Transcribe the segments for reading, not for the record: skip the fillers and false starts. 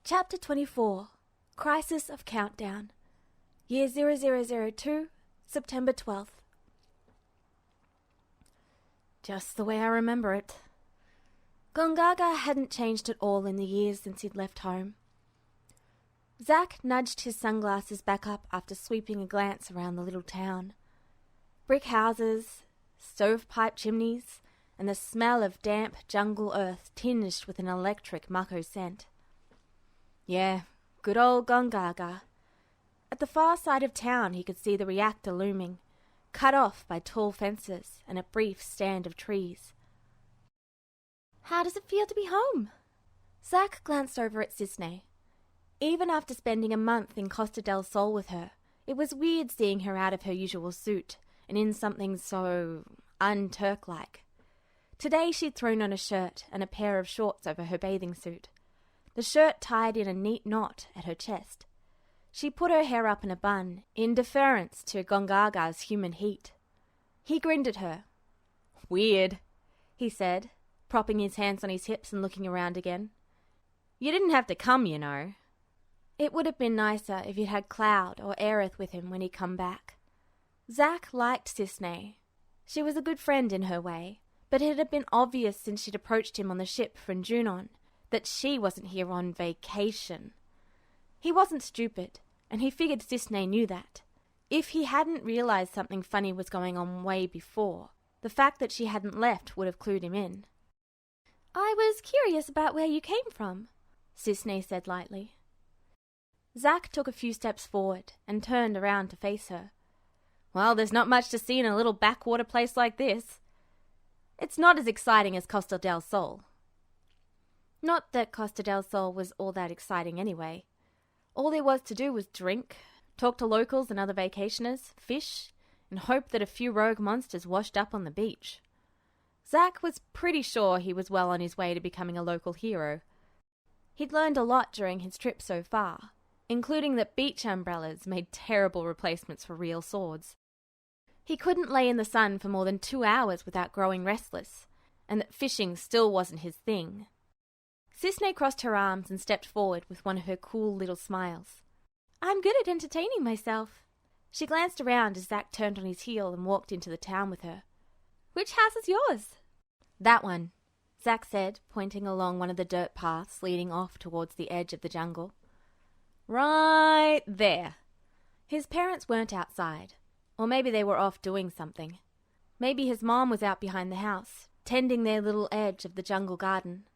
Chapter 24. Crisis of Countdown. Year 0002, September 12th. Just the way I remember it. Gongaga hadn't changed at all in the years since he'd left home. Zack nudged his sunglasses back up after sweeping a glance around the little town. Brick houses, stovepipe chimneys, and the smell of damp jungle earth tinged with an electric mako scent. Yeah, good old Gongaga. At the far side of town he could see the reactor looming, cut off by tall fences and a brief stand of trees. How does it feel to be home? Zack glanced over at Cisne. Even after spending a month in Costa del Sol with her, it was weird seeing her out of her usual suit and in something so un-Turk-like. Today she'd thrown on a shirt and a pair of shorts over her bathing suit. The shirt tied in a neat knot at her chest. She put her hair up in a bun, in deference to Gongaga's human heat. He grinned at her. "Weird," he said, propping his hands on his hips and looking around again. "You didn't have to come, you know." It would have been nicer if he'd had Cloud or Aerith with him when he'd come back. Zack liked Cisne. She was a good friend in her way, but it had been obvious since she'd approached him on the ship from Junon that she wasn't here on vacation. He wasn't stupid, and he figured Cisne knew that. If he hadn't realized something funny was going on way before, the fact that she hadn't left would have clued him in. "I was curious about where you came from," Cisne said lightly. Zack took a few steps forward and turned around to face her. "Well, there's not much to see in a little backwater place like this. It's not as exciting as Costa del Sol." Not that Costa del Sol was all that exciting anyway. All there was to do was drink, talk to locals and other vacationers, fish, and hope that a few rogue monsters washed up on the beach. Zack was pretty sure he was well on his way to becoming a local hero. He'd learned a lot during his trip so far, including that beach umbrellas made terrible replacements for real swords. He couldn't lay in the sun for more than 2 hours without growing restless, and that fishing still wasn't his thing. Cisne crossed her arms and stepped forward with one of her cool little smiles. "I'm good at entertaining myself." She glanced around as Zack turned on his heel and walked into the town with her. "Which house is yours?" "That one," Zack said, pointing along one of the dirt paths leading off towards the edge of the jungle. "Right there." His parents weren't outside, or maybe they were off doing something. Maybe his mom was out behind the house, tending their little edge of the jungle garden.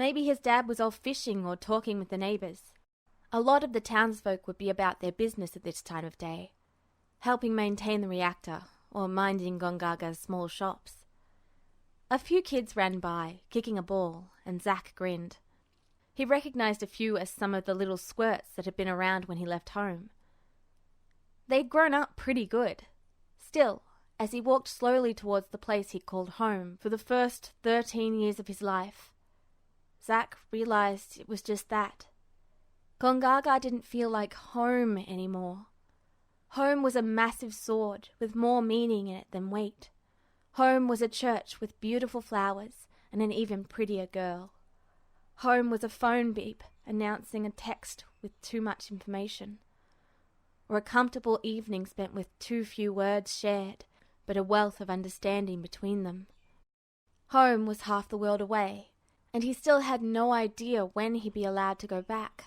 Maybe his dad was off fishing or talking with the neighbors. A lot of the townsfolk would be about their business at this time of day, helping maintain the reactor or minding Gongaga's small shops. A few kids ran by, kicking a ball, and Zack grinned. He recognized a few as some of the little squirts that had been around when he left home. They'd grown up pretty good. Still, as he walked slowly towards the place he called home for the first 13 years of his life, Zack realized it was just that. Gongaga didn't feel like home anymore. Home was a massive sword with more meaning in it than weight. Home was a church with beautiful flowers and an even prettier girl. Home was a phone beep announcing a text with too much information. Or a comfortable evening spent with too few words shared, but a wealth of understanding between them. Home was half the world away, and he still had no idea when he'd be allowed to go back.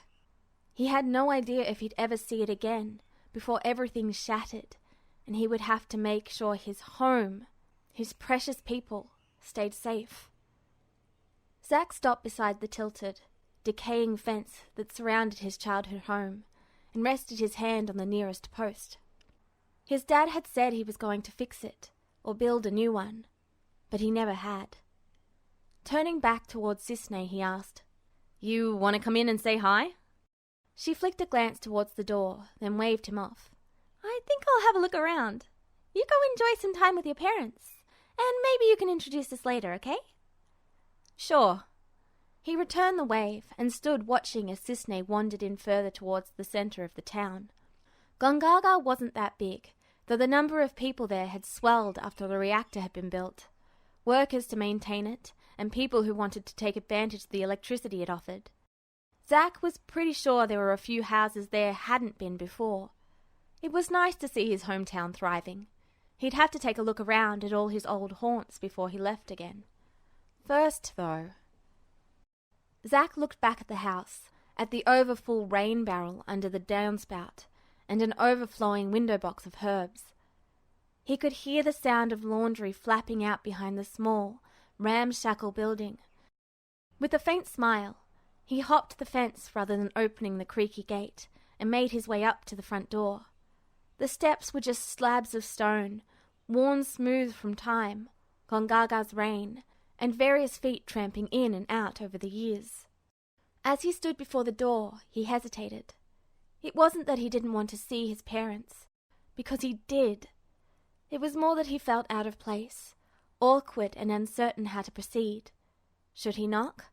He had no idea if he'd ever see it again, before everything shattered, and he would have to make sure his home, his precious people, stayed safe. Zack stopped beside the tilted, decaying fence that surrounded his childhood home, and rested his hand on the nearest post. His dad had said he was going to fix it, or build a new one, but he never had. Turning back towards Cisne, he asked, "You want to come in and say hi?" She flicked a glance towards the door, then waved him off. "I think I'll have a look around. You go enjoy some time with your parents, and maybe you can introduce us later, okay?" "Sure." He returned the wave and stood watching as Cisne wandered in further towards the center of the town. Gongaga wasn't that big, though the number of people there had swelled after the reactor had been built. Workers to maintain it, and people who wanted to take advantage of the electricity it offered. Zack was pretty sure there were a few houses there hadn't been before. It was nice to see his hometown thriving. He'd have to take a look around at all his old haunts before he left again. First, though, Zack looked back at the house, at the overfull rain barrel under the downspout, and an overflowing window box of herbs. He could hear the sound of laundry flapping out behind the small, ramshackle building. With a faint smile, he hopped the fence rather than opening the creaky gate and made his way up to the front door. The steps were just slabs of stone, worn smooth from time, Gongaga's rain, and various feet tramping in and out over the years. As he stood before the door, he hesitated. It wasn't that he didn't want to see his parents, because he did. It was more that he felt out of place, awkward and uncertain how to proceed. Should he knock?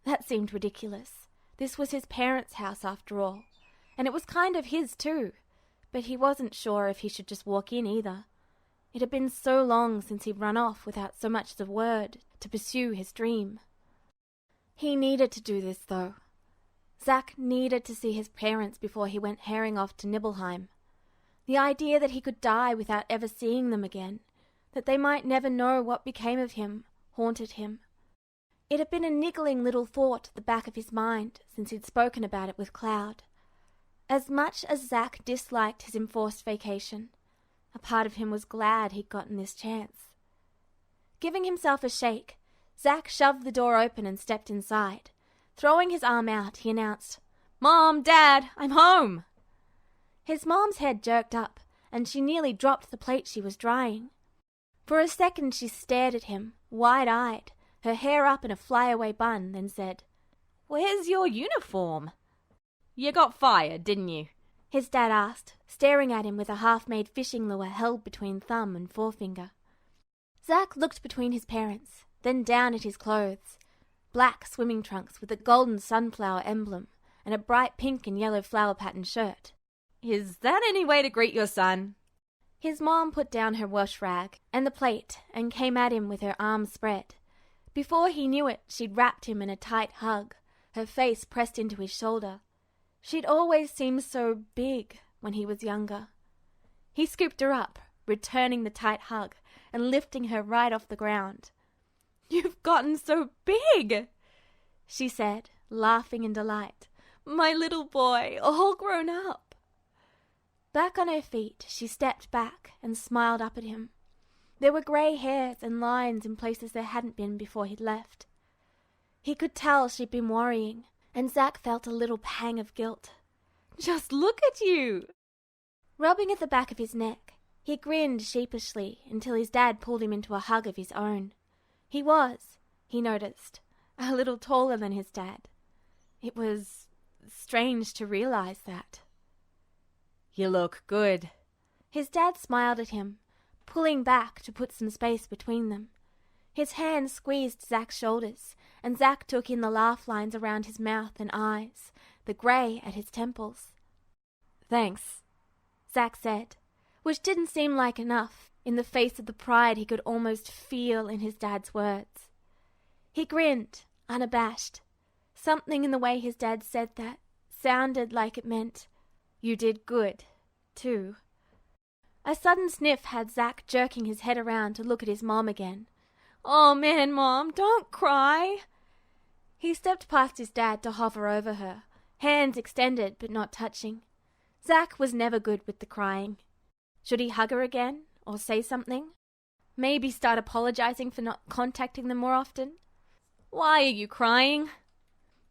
That seemed ridiculous. This was his parents' house after all, and it was kind of his too, but he wasn't sure if he should just walk in either. It had been so long since he'd run off without so much as a word to pursue his dream. He needed to do this, though. Zack needed to see his parents before he went herring off to Nibelheim. The idea that he could die without ever seeing them again, that they might never know what became of him, haunted him. It had been a niggling little thought at the back of his mind since he'd spoken about it with Cloud. As much as Zack disliked his enforced vacation, a part of him was glad he'd gotten this chance. Giving himself a shake, Zack shoved the door open and stepped inside. Throwing his arm out, he announced, "Mom, Dad, I'm home!" His mom's head jerked up, and she nearly dropped the plate she was drying. For a second she stared at him, wide-eyed, her hair up in a flyaway bun, then said, "Where's your uniform?" "You got fired, didn't you?" his dad asked, staring at him with a half-made fishing lure held between thumb and forefinger. Zack looked between his parents, then down at his clothes. Black swimming trunks with a golden sunflower emblem, and a bright pink and yellow flower-patterned shirt. "Is that any way to greet your son?" His mom put down her wash rag and the plate and came at him with her arms spread. Before he knew it, she'd wrapped him in a tight hug, her face pressed into his shoulder. She'd always seemed so big when he was younger. He scooped her up, returning the tight hug and lifting her right off the ground. "You've gotten so big," she said, laughing in delight. "My little boy, all grown up." Back on her feet, she stepped back and smiled up at him. There were grey hairs and lines in places there hadn't been before he'd left. He could tell she'd been worrying, and Zack felt a little pang of guilt. "Just look at you!" Rubbing at the back of his neck, he grinned sheepishly until his dad pulled him into a hug of his own. He was, he noticed, a little taller than his dad. It was strange to realize that. "You look good." His dad smiled at him, pulling back to put some space between them. His hand squeezed Zack's shoulders, and Zack took in the laugh lines around his mouth and eyes, the grey at his temples. "Thanks," Zack said, which didn't seem like enough in the face of the pride he could almost feel in his dad's words. He grinned, unabashed. Something in the way his dad said that sounded like it meant, "You did good, too." A sudden sniff had Zack jerking his head around to look at his mom again. "Oh man, Mom, don't cry!" He stepped past his dad to hover over her, hands extended but not touching. Zack was never good with the crying. Should he hug her again, or say something? Maybe start apologizing for not contacting them more often? "Why are you crying?"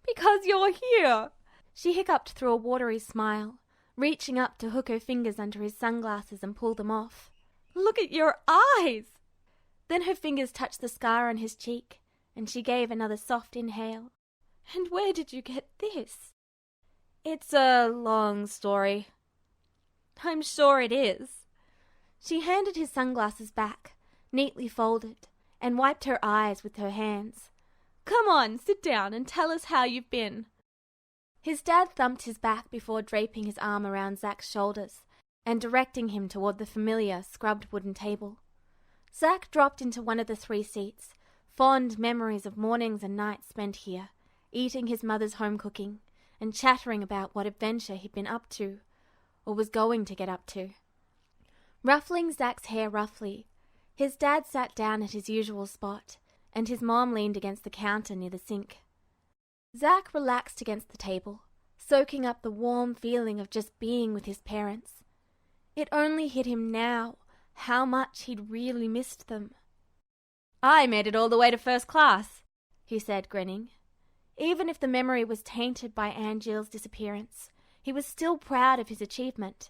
"Because you're here." She hiccuped through a watery smile, reaching up to hook her fingers under his sunglasses and pull them off. "Look at your eyes!" Then her fingers touched the scar on his cheek, and she gave another soft inhale. "And where did you get this?" "It's a long story." "I'm sure it is." She handed his sunglasses back, neatly folded, and wiped her eyes with her hands. "Come on, sit down and tell us how you've been." His dad thumped his back before draping his arm around Zack's shoulders and directing him toward the familiar, scrubbed wooden table. Zack dropped into one of the 3 seats, fond memories of mornings and nights spent here, eating his mother's home cooking, and chattering about what adventure he'd been up to, or was going to get up to. Ruffling Zach's hair roughly, his dad sat down at his usual spot, and his mom leaned against the counter near the sink. Zach relaxed against the table, soaking up the warm feeling of just being with his parents. It only hit him now how much he'd really missed them. "I made it all the way to first class," he said, grinning. Even if the memory was tainted by Angie's disappearance, he was still proud of his achievement.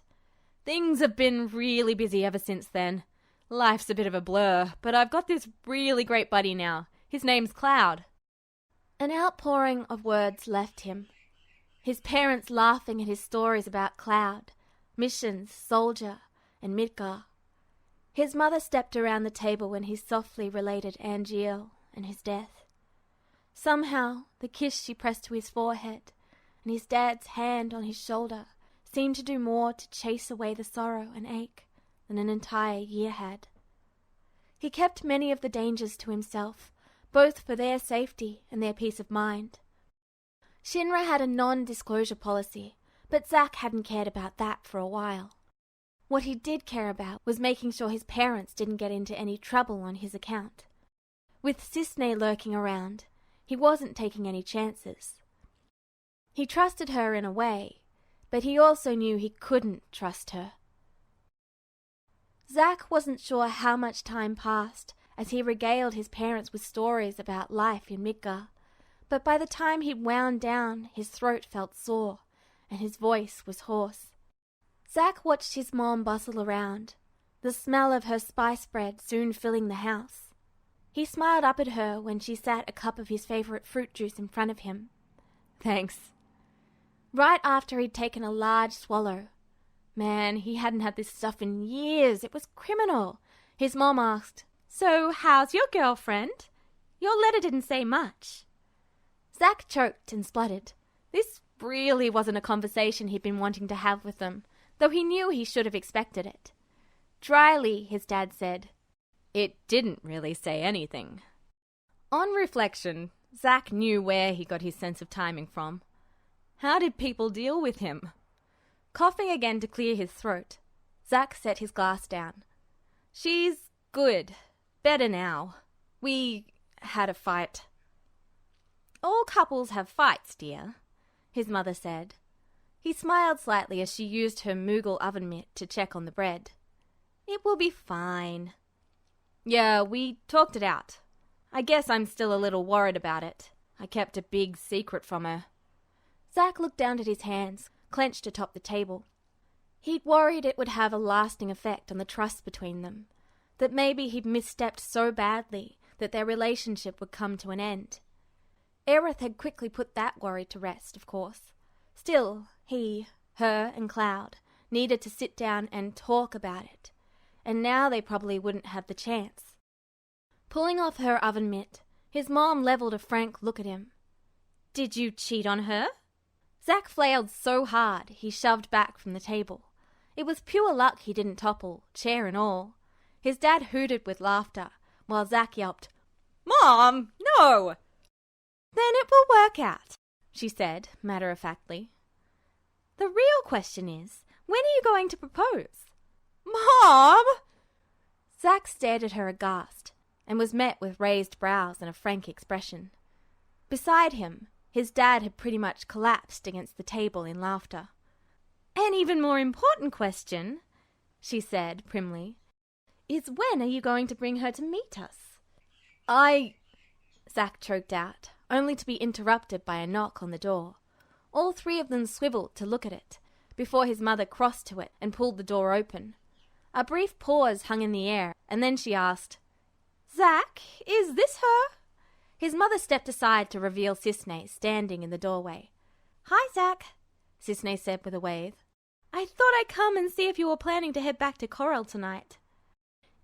"Things have been really busy ever since then. Life's a bit of a blur, but I've got this really great buddy now. His name's Cloud." An outpouring of words left him. His parents laughing at his stories about Cloud, missions, soldier, and Midgar. His mother stepped around the table when he softly related Angiel and his death. Somehow, the kiss she pressed to his forehead and his dad's hand on his shoulder seemed to do more to chase away the sorrow and ache than an entire year had. He kept many of the dangers to himself, both for their safety and their peace of mind. Shinra had a non-disclosure policy, but Zach hadn't cared about that for a while. What he did care about was making sure his parents didn't get into any trouble on his account. With Cisne lurking around, he wasn't taking any chances. He trusted her in a way, but he also knew he couldn't trust her. Zach wasn't sure how much time passed as he regaled his parents with stories about life in Midgar, but by the time he'd wound down, his throat felt sore, and his voice was hoarse. Zach watched his mom bustle around, the smell of her spice bread soon filling the house. He smiled up at her when she sat a cup of his favorite fruit juice in front of him. "Thanks." Right after he'd taken a large swallow. Man, he hadn't had this stuff in years. It was criminal. His mom asked, "So, how's your girlfriend? Your letter didn't say much." Zach choked and spluttered. This really wasn't a conversation he'd been wanting to have with them, though he knew he should have expected it. Dryly, his dad said, "It didn't really say anything." On reflection, Zach knew where he got his sense of timing from. How did people deal with him? Coughing again to clear his throat, Zach set his glass down. "She's good. Better now. We had a fight." "All couples have fights, dear," his mother said. He smiled slightly as she used her Moogle oven mitt to check on the bread. "It will be fine." "Yeah, we talked it out. I guess I'm still a little worried about it. I kept a big secret from her." Zach looked down at his hands, clenched atop the table. He'd worried it would have a lasting effect on the trust between them, that maybe he'd misstepped so badly that their relationship would come to an end. Aerith had quickly put that worry to rest, of course. Still, he, her, and Cloud needed to sit down and talk about it, and now they probably wouldn't have the chance. Pulling off her oven mitt, his mom leveled a frank look at him. "Did you cheat on her?" Zach flailed so hard he shoved back from the table. It was pure luck he didn't topple, chair and all. His dad hooted with laughter, while Zach yelped, "Mom, no!" "Then it will work out," she said, matter-of-factly. "The real question is, when are you going to propose?" "Mom!" Zach stared at her aghast, and was met with raised brows and a frank expression. Beside him, his dad had pretty much collapsed against the table in laughter. "An even more important question," she said primly, "is when are you going to bring her to meet us?" Zach choked out, only to be interrupted by a knock on the door. All three of them swiveled to look at it, before his mother crossed to it and pulled the door open. A brief pause hung in the air, and then she asked, "Zach, is this her?" His mother stepped aside to reveal Cisne standing in the doorway. "Hi, Zach," Cisne said with a wave. "I thought I'd come and see if you were planning to head back to Coral tonight."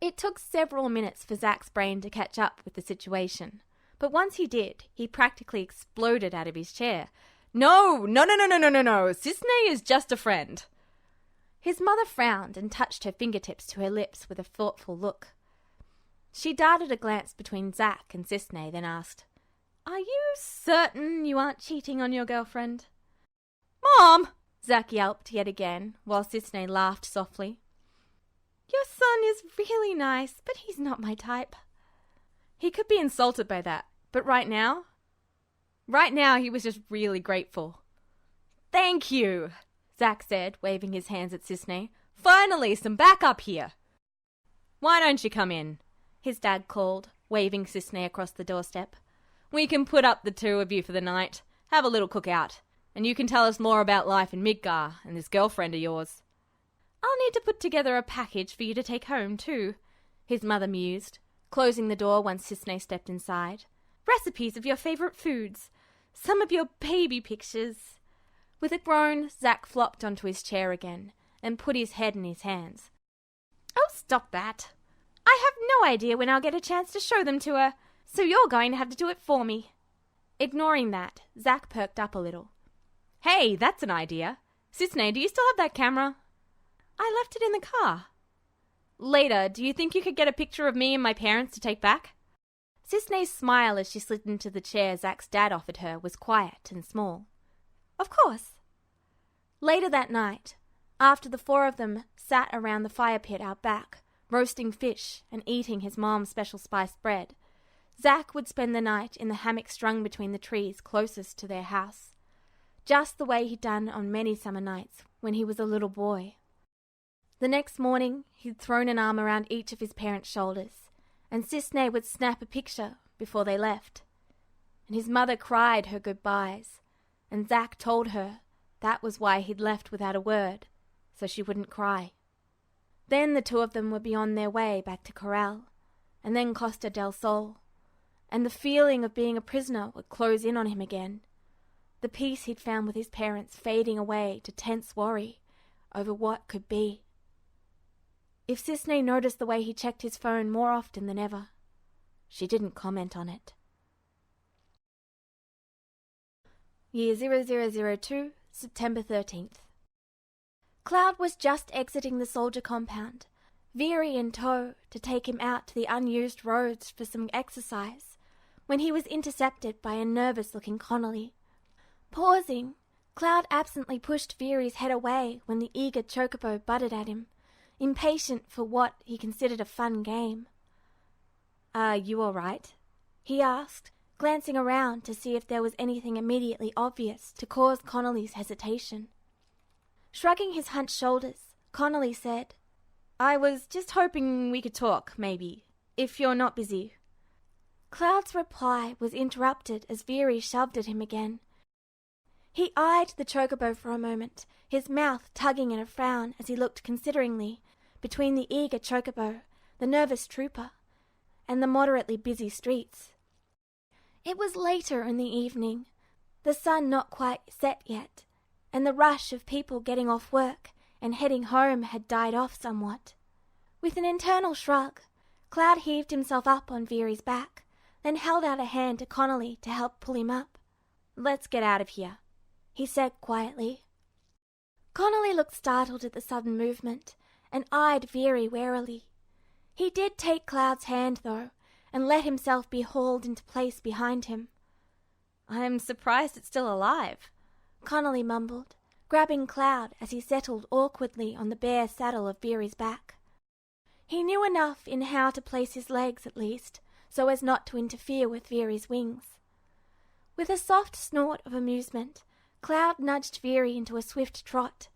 It took several minutes for Zach's brain to catch up with the situation, but once he did, he practically exploded out of his chair. No, Cisne is just a friend." His mother frowned and touched her fingertips to her lips with a thoughtful look. She darted a glance between Zach and Cisne, then asked, "Are you certain you aren't cheating on your girlfriend?" Mom! Zack yelped yet again, while Sisney laughed softly. Your son is really nice, but he's not my type. He could be insulted by that, but right now he was just really grateful. Thank you, Zack said, waving his hands at Sisney. Finally, some backup here. Why don't you come in? His dad called, waving Sisney across the doorstep. We can put up the two of you for the night, have a little cookout, and you can tell us more about life in Midgar and this girlfriend of yours. I'll need to put together a package for you to take home, too, his mother mused, closing the door once Sisney stepped inside. Recipes of your favourite foods, some of your baby pictures. With a groan, Zack flopped onto his chair again and put his head in his hands. Oh, stop that. I have no idea when I'll get a chance to show them to her, so you're going to have to do it for me. Ignoring that, Zack perked up a little. Hey, that's an idea. Sisney, do you still have that camera? I left it in the car. Later, do you think you could get a picture of me and my parents to take back? Sisney's smile as she slid into the chair Zack's dad offered her was quiet and small. Of course. Later that night, after the four of them sat around the fire pit out back, roasting fish and eating his mom's special spiced bread, Zack would spend the night in the hammock strung between the trees closest to their house, just the way he'd done on many summer nights when he was a little boy. The next morning, he'd thrown an arm around each of his parents' shoulders, and Sisney would snap a picture before they left. And his mother cried her goodbyes, and Zack told her that was why he'd left without a word, so she wouldn't cry. Then the two of them would be on their way back to Corral, and then Costa del Sol, and the feeling of being a prisoner would close in on him again, the peace he'd found with his parents fading away to tense worry over what could be. If Sisney noticed the way he checked his phone more often than ever, she didn't comment on it. Year 0002, September 13th. Cloud was just exiting the soldier compound, Veery in tow to take him out to the unused roads for some exercise, when he was intercepted by a nervous-looking Connolly. Pausing, Cloud absently pushed Veery's head away when the eager chocobo butted at him, impatient for what he considered a fun game. Are you all right? He asked, glancing around to see if there was anything immediately obvious to cause Connolly's hesitation. Shrugging his hunched shoulders, Connolly said, I was just hoping we could talk, maybe, if you're not busy. Cloud's reply was interrupted as Veery shoved at him again. He eyed the chocobo for a moment, his mouth tugging in a frown as he looked consideringly between the eager chocobo, the nervous trooper, and the moderately busy streets. It was later in the evening, the sun not quite set yet, and the rush of people getting off work and heading home had died off somewhat. With an internal shrug, Cloud heaved himself up on Veery's back, then held out a hand to Connolly to help pull him up. Let's get out of here, he said quietly. Connolly looked startled at the sudden movement and eyed Veery warily. He did take Cloud's hand, though, and let himself be hauled into place behind him. I'm surprised it's still alive, Connolly mumbled, grabbing Cloud as he settled awkwardly on the bare saddle of Veery's back. He knew enough in how to place his legs, at least, so as not to interfere with Veery's wings. With a soft snort of amusement, Cloud nudged Veery into a swift trot.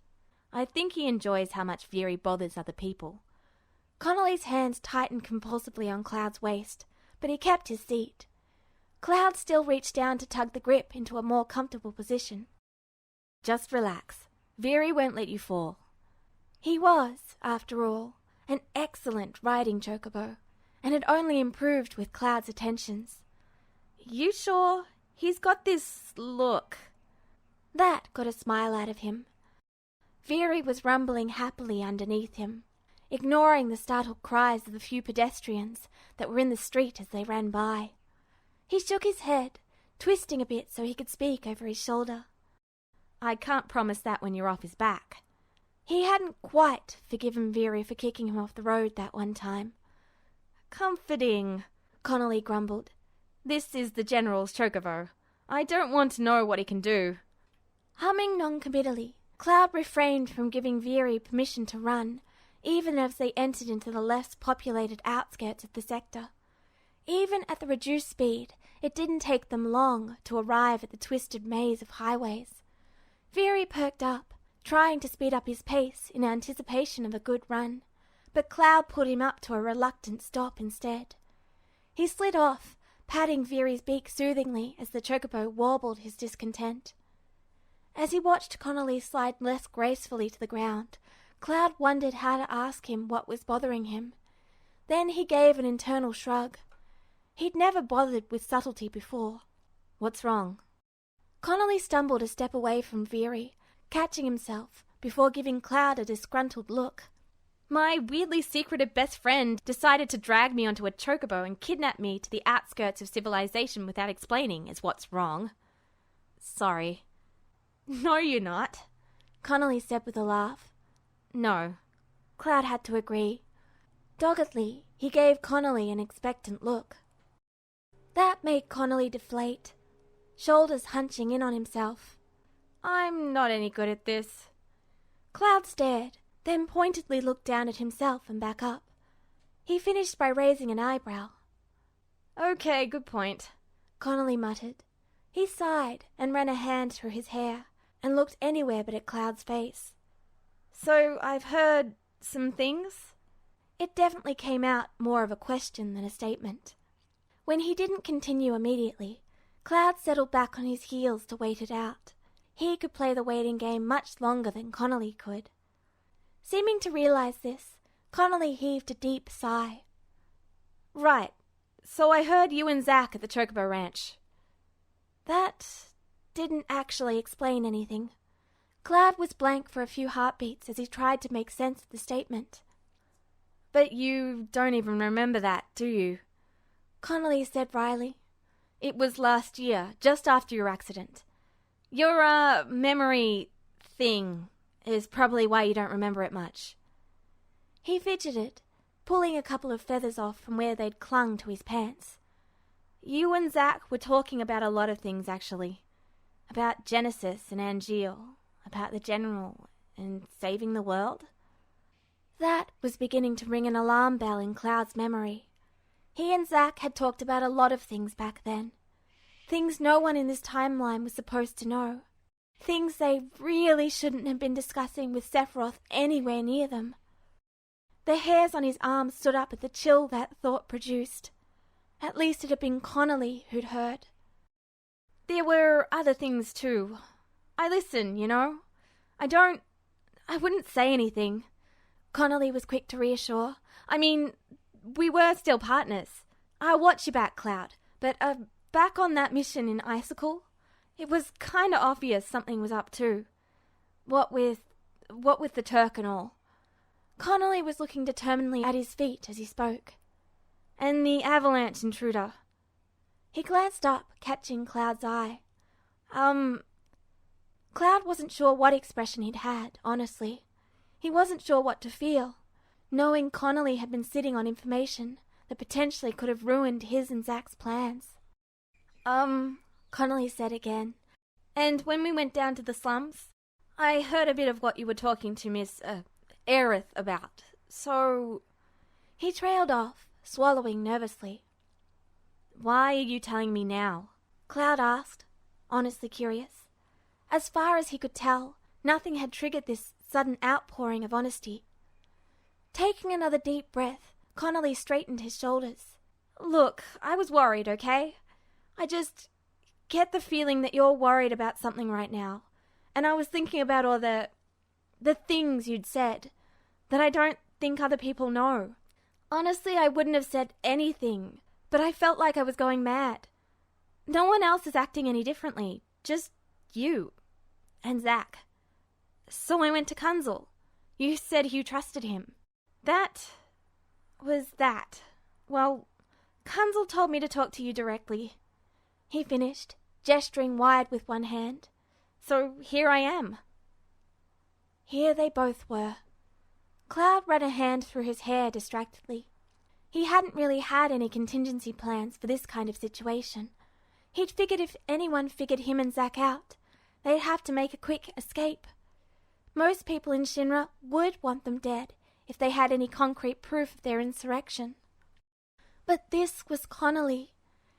I think he enjoys how much Veery bothers other people. Connolly's hands tightened compulsively on Cloud's waist, but he kept his seat. Cloud still reached down to tug the grip into a more comfortable position. Just relax. Veery won't let you fall. He was, after all, an excellent riding chocobo, and had only improved with Cloud's attentions. You sure? He's got this look. That got a smile out of him. Veery was rumbling happily underneath him, ignoring the startled cries of the few pedestrians that were in the street as they ran by. He shook his head, twisting a bit so he could speak over his shoulder. I can't promise that when you're off his back. He hadn't quite forgiven Veery for kicking him off the road that one time. Comforting, Connolly grumbled. This is the General's chocobo. I don't want to know what he can do. Humming non-committally, Cloud refrained from giving Veery permission to run, even as they entered into the less populated outskirts of the sector. Even at the reduced speed, it didn't take them long to arrive at the twisted maze of highways. Veery perked up, trying to speed up his pace in anticipation of a good run, but Cloud put him up to a reluctant stop instead. He slid off, patting Veery's beak soothingly as the chocobo warbled his discontent. As he watched Connolly slide less gracefully to the ground, Cloud wondered how to ask him what was bothering him. Then he gave an internal shrug. He'd never bothered with subtlety before. "What's wrong?" Connolly stumbled a step away from Veery, catching himself before giving Cloud a disgruntled look. "My weirdly secretive best friend decided to drag me onto a chocobo and kidnap me to the outskirts of civilization without explaining is what's wrong." "Sorry." "No, you're not," Connolly said with a laugh. "No," Cloud had to agree. Doggedly, he gave Connolly an expectant look. That made Connolly deflate, shoulders hunching in on himself. "I'm not any good at this." Cloud stared, then pointedly looked down at himself and back up. He finished by raising an eyebrow. "Okay, good point," Connolly muttered. He sighed and ran a hand through his hair and looked anywhere but at Cloud's face. "So I've heard some things?" It definitely came out more of a question than a statement. When he didn't continue immediately, Cloud settled back on his heels to wait it out. He could play the waiting game much longer than Connolly could. Seeming to realize this, Connolly heaved a deep sigh. "Right, so I heard you and Zach at the Chocobo Ranch." That didn't actually explain anything. Cloud was blank for a few heartbeats as he tried to make sense of the statement. "But you don't even remember that, do you?" Connolly said wryly. "It was last year, just after your accident. Your, memory thing is probably why you don't remember it much." He fidgeted, pulling a couple of feathers off from where they'd clung to his pants. "You and Zach were talking about a lot of things, actually. About Genesis and Angeal, about the General, and saving the world." That was beginning to ring an alarm bell in Cloud's memory. He and Zach had talked about a lot of things back then. Things no one in this timeline was supposed to know. Things they really shouldn't have been discussing with Sephiroth anywhere near them. The hairs on his arms stood up at the chill that thought produced. At least it had been Connolly who'd heard. "There were other things too. I listen, you know. I wouldn't say anything." Connolly was quick to reassure. "I mean, we were still partners. I'll watch you back, Cloud. But, back on that mission in Icicle, it was kinda obvious something was up too. What with the Turk and all." Connolly was looking determinedly at his feet as he spoke. "And the avalanche intruder." He glanced up, catching Cloud's eye. Cloud wasn't sure what expression he'd had, honestly. He wasn't sure what to feel, knowing Connolly had been sitting on information that potentially could have ruined his and Zach's plans. Connolly said again. "And when we went down to the slums, I heard a bit of what you were talking to Miss, Aerith about. So..." He trailed off, swallowing nervously. "Why are you telling me now?" Cloud asked, honestly curious. As far as he could tell, nothing had triggered this sudden outpouring of honesty. Taking another deep breath, Connolly straightened his shoulders. "Look, I was worried, okay? I just get the feeling that you're worried about something right now. And I was thinking about all the things you'd said that I don't think other people know. Honestly, I wouldn't have said anything, but I felt like I was going mad. No one else is acting any differently, just you and Zach. So I went to Kunzel. You said you trusted him. That was that. Well, Kunzel told me to talk to you directly," he finished, gesturing wide with one hand. "So here I am." Here they both were. Cloud ran a hand through his hair distractedly. He hadn't really had any contingency plans for this kind of situation. He'd figured if anyone figured him and Zach out, they'd have to make a quick escape. Most people in Shinra would want them dead if they had any concrete proof of their insurrection. But this was Connolly,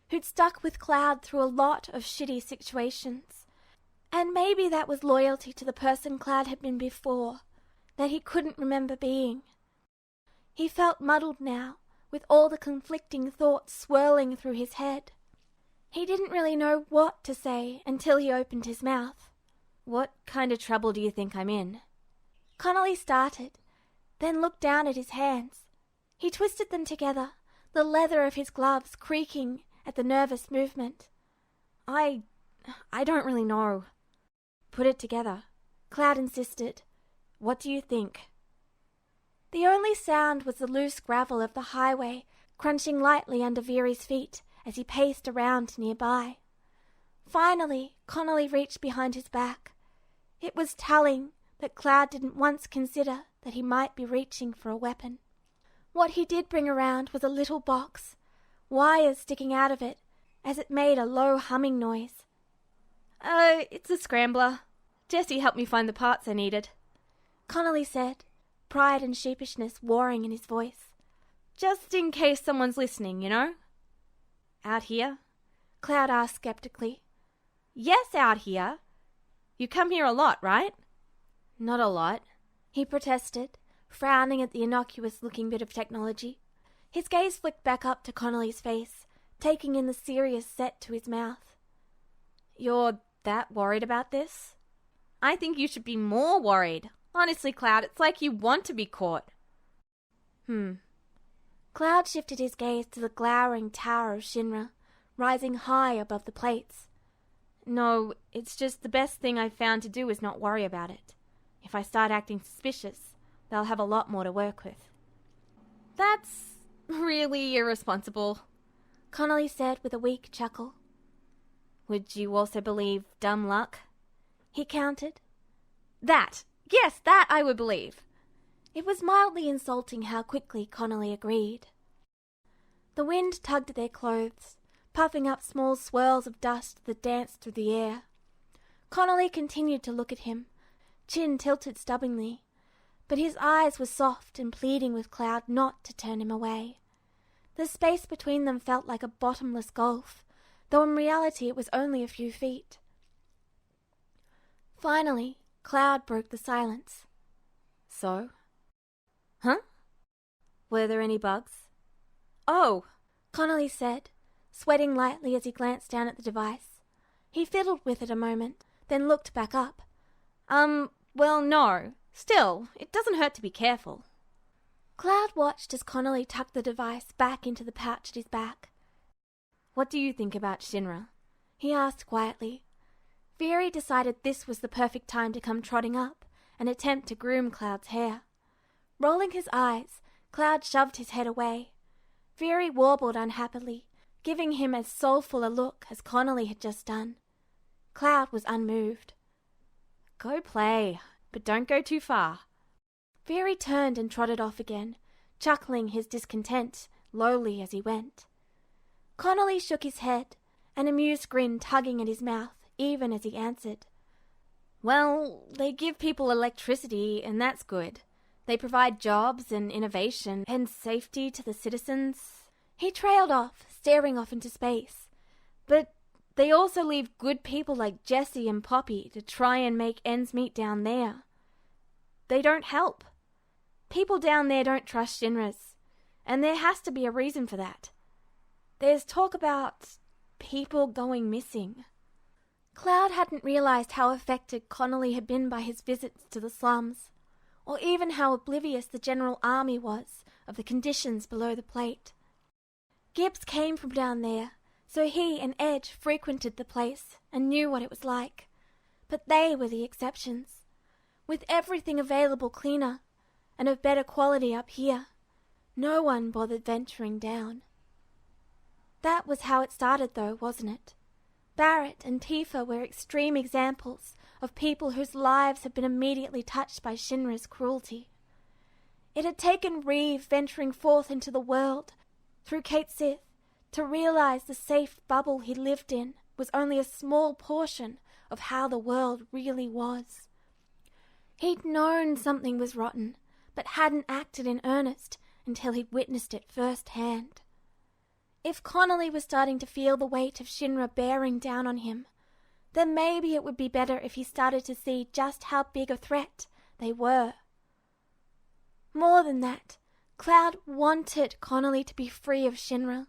who'd stuck with Cloud through a lot of shitty situations. And maybe that was loyalty to the person Cloud had been before, that he couldn't remember being. He felt muddled now, with all the conflicting thoughts swirling through his head. He didn't really know what to say until he opened his mouth. What kind of trouble do you think I'm in? Connolly started, then looked down at his hands. He twisted them together, the leather of his gloves creaking at the nervous movement. I don't really know. Put it together, Cloud insisted. What do you think? The only sound was the loose gravel of the highway crunching lightly under Veery's feet as he paced around nearby. Finally, Connolly reached behind his back. It was telling that Cloud didn't once consider that he might be reaching for a weapon. What he did bring around was a little box, wires sticking out of it as it made a low humming noise. It's a scrambler. Jessie helped me find the parts I needed, Connolly said, pride and sheepishness warring in his voice. Just in case someone's listening, you know? Out here? Cloud asked skeptically. Yes, out here. You come here a lot, right? Not a lot, he protested, frowning at the innocuous-looking bit of technology. His gaze flicked back up to Connolly's face, taking in the serious set to his mouth. You're that worried about this? I think you should be more worried. Honestly, Cloud, it's like you want to be caught. Cloud shifted his gaze to the glowering tower of Shinra, rising high above the plates. No, it's just the best thing I've found to do is not worry about it. If I start acting suspicious, they'll have a lot more to work with. That's really irresponsible, Connolly said with a weak chuckle. Would you also believe dumb luck? He countered. That! Yes, that I would believe. It was mildly insulting how quickly Connolly agreed. The wind tugged at their clothes, puffing up small swirls of dust that danced through the air. Connolly continued to look at him, chin tilted stubbornly, but his eyes were soft and pleading with Cloud not to turn him away. The space between them felt like a bottomless gulf, though in reality it was only a few feet. Finally, Cloud broke the silence. So? Huh? Were there any bugs? Oh, Connolly said, sweating lightly as he glanced down at the device. He fiddled with it a moment, then looked back up. Well, no. Still, it doesn't hurt to be careful. Cloud watched as Connolly tucked the device back into the pouch at his back. What do you think about Shinra? He asked quietly. Veery decided this was the perfect time to come trotting up and attempt to groom Cloud's hair. Rolling his eyes, Cloud shoved his head away. Veery warbled unhappily, giving him as soulful a look as Connolly had just done. Cloud was unmoved. Go play, but don't go too far. Veery turned and trotted off again, chuckling his discontent lowly as he went. Connolly shook his head, an amused grin tugging at his mouth even as he answered. Well, they give people electricity, and that's good. They provide jobs and innovation and safety to the citizens. He trailed off, staring off into space. But they also leave good people like Jessie and Poppy to try and make ends meet down there. They don't help. People down there don't trust Shinras, and there has to be a reason for that. There's talk about people going missing. Cloud hadn't realized how affected Connolly had been by his visits to the slums, or even how oblivious the general army was of the conditions below the plate. Gibbs came from down there, so he and Edge frequented the place and knew what it was like. But they were the exceptions. With everything available cleaner and of better quality up here, no one bothered venturing down. That was how it started, though, wasn't it? Barrett and Tifa were extreme examples of people whose lives had been immediately touched by Shinra's cruelty. It had taken Reeve venturing forth into the world through Kate Sith to realize the safe bubble he lived in was only a small portion of how the world really was. He'd known something was rotten, but hadn't acted in earnest until he'd witnessed it firsthand. If Connolly was starting to feel the weight of Shinra bearing down on him, then maybe it would be better if he started to see just how big a threat they were. More than that, Cloud wanted Connolly to be free of Shinra.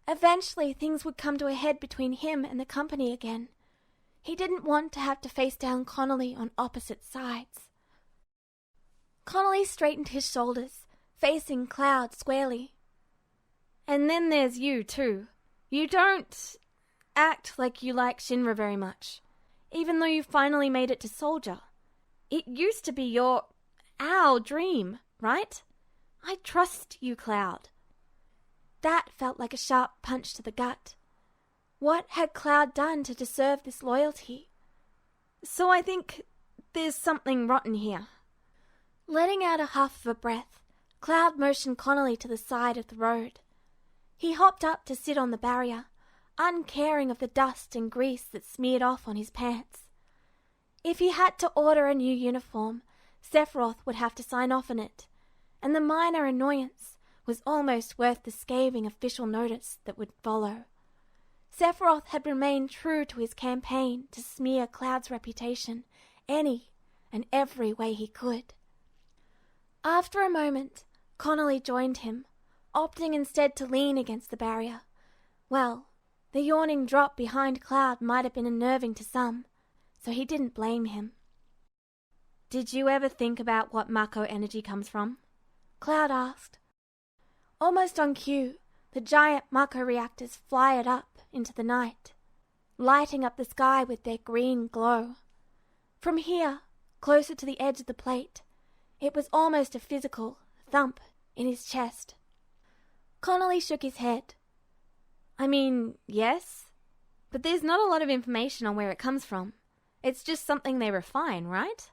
Eventually, things would come to a head between him and the company again. He didn't want to have to face down Connolly on opposite sides. Connolly straightened his shoulders, facing Cloud squarely. And then there's you, too. You don't act like you like Shinra very much, even though you finally made it to Soldier. It used to be our dream, right? I trust you, Cloud. That felt like a sharp punch to the gut. What had Cloud done to deserve this loyalty? So I think there's something rotten here. Letting out a huff of a breath, Cloud motioned Connolly to the side of the road. He hopped up to sit on the barrier, uncaring of the dust and grease that smeared off on his pants. If he had to order a new uniform, Sephiroth would have to sign off on it, and the minor annoyance was almost worth the scathing official notice that would follow. Sephiroth had remained true to his campaign to smear Cloud's reputation any and every way he could. After a moment, Connolly joined him, opting instead to lean against the barrier. Well, the yawning drop behind Cloud might have been unnerving to some, so he didn't blame him. Did you ever think about what Mako energy comes from? Cloud asked. Almost on cue, the giant Mako reactors fired up into the night, lighting up the sky with their green glow. From here, closer to the edge of the plate, it was almost a physical thump in his chest. Connolly shook his head. I mean, yes, but there's not a lot of information on where it comes from. It's just something they refine, right?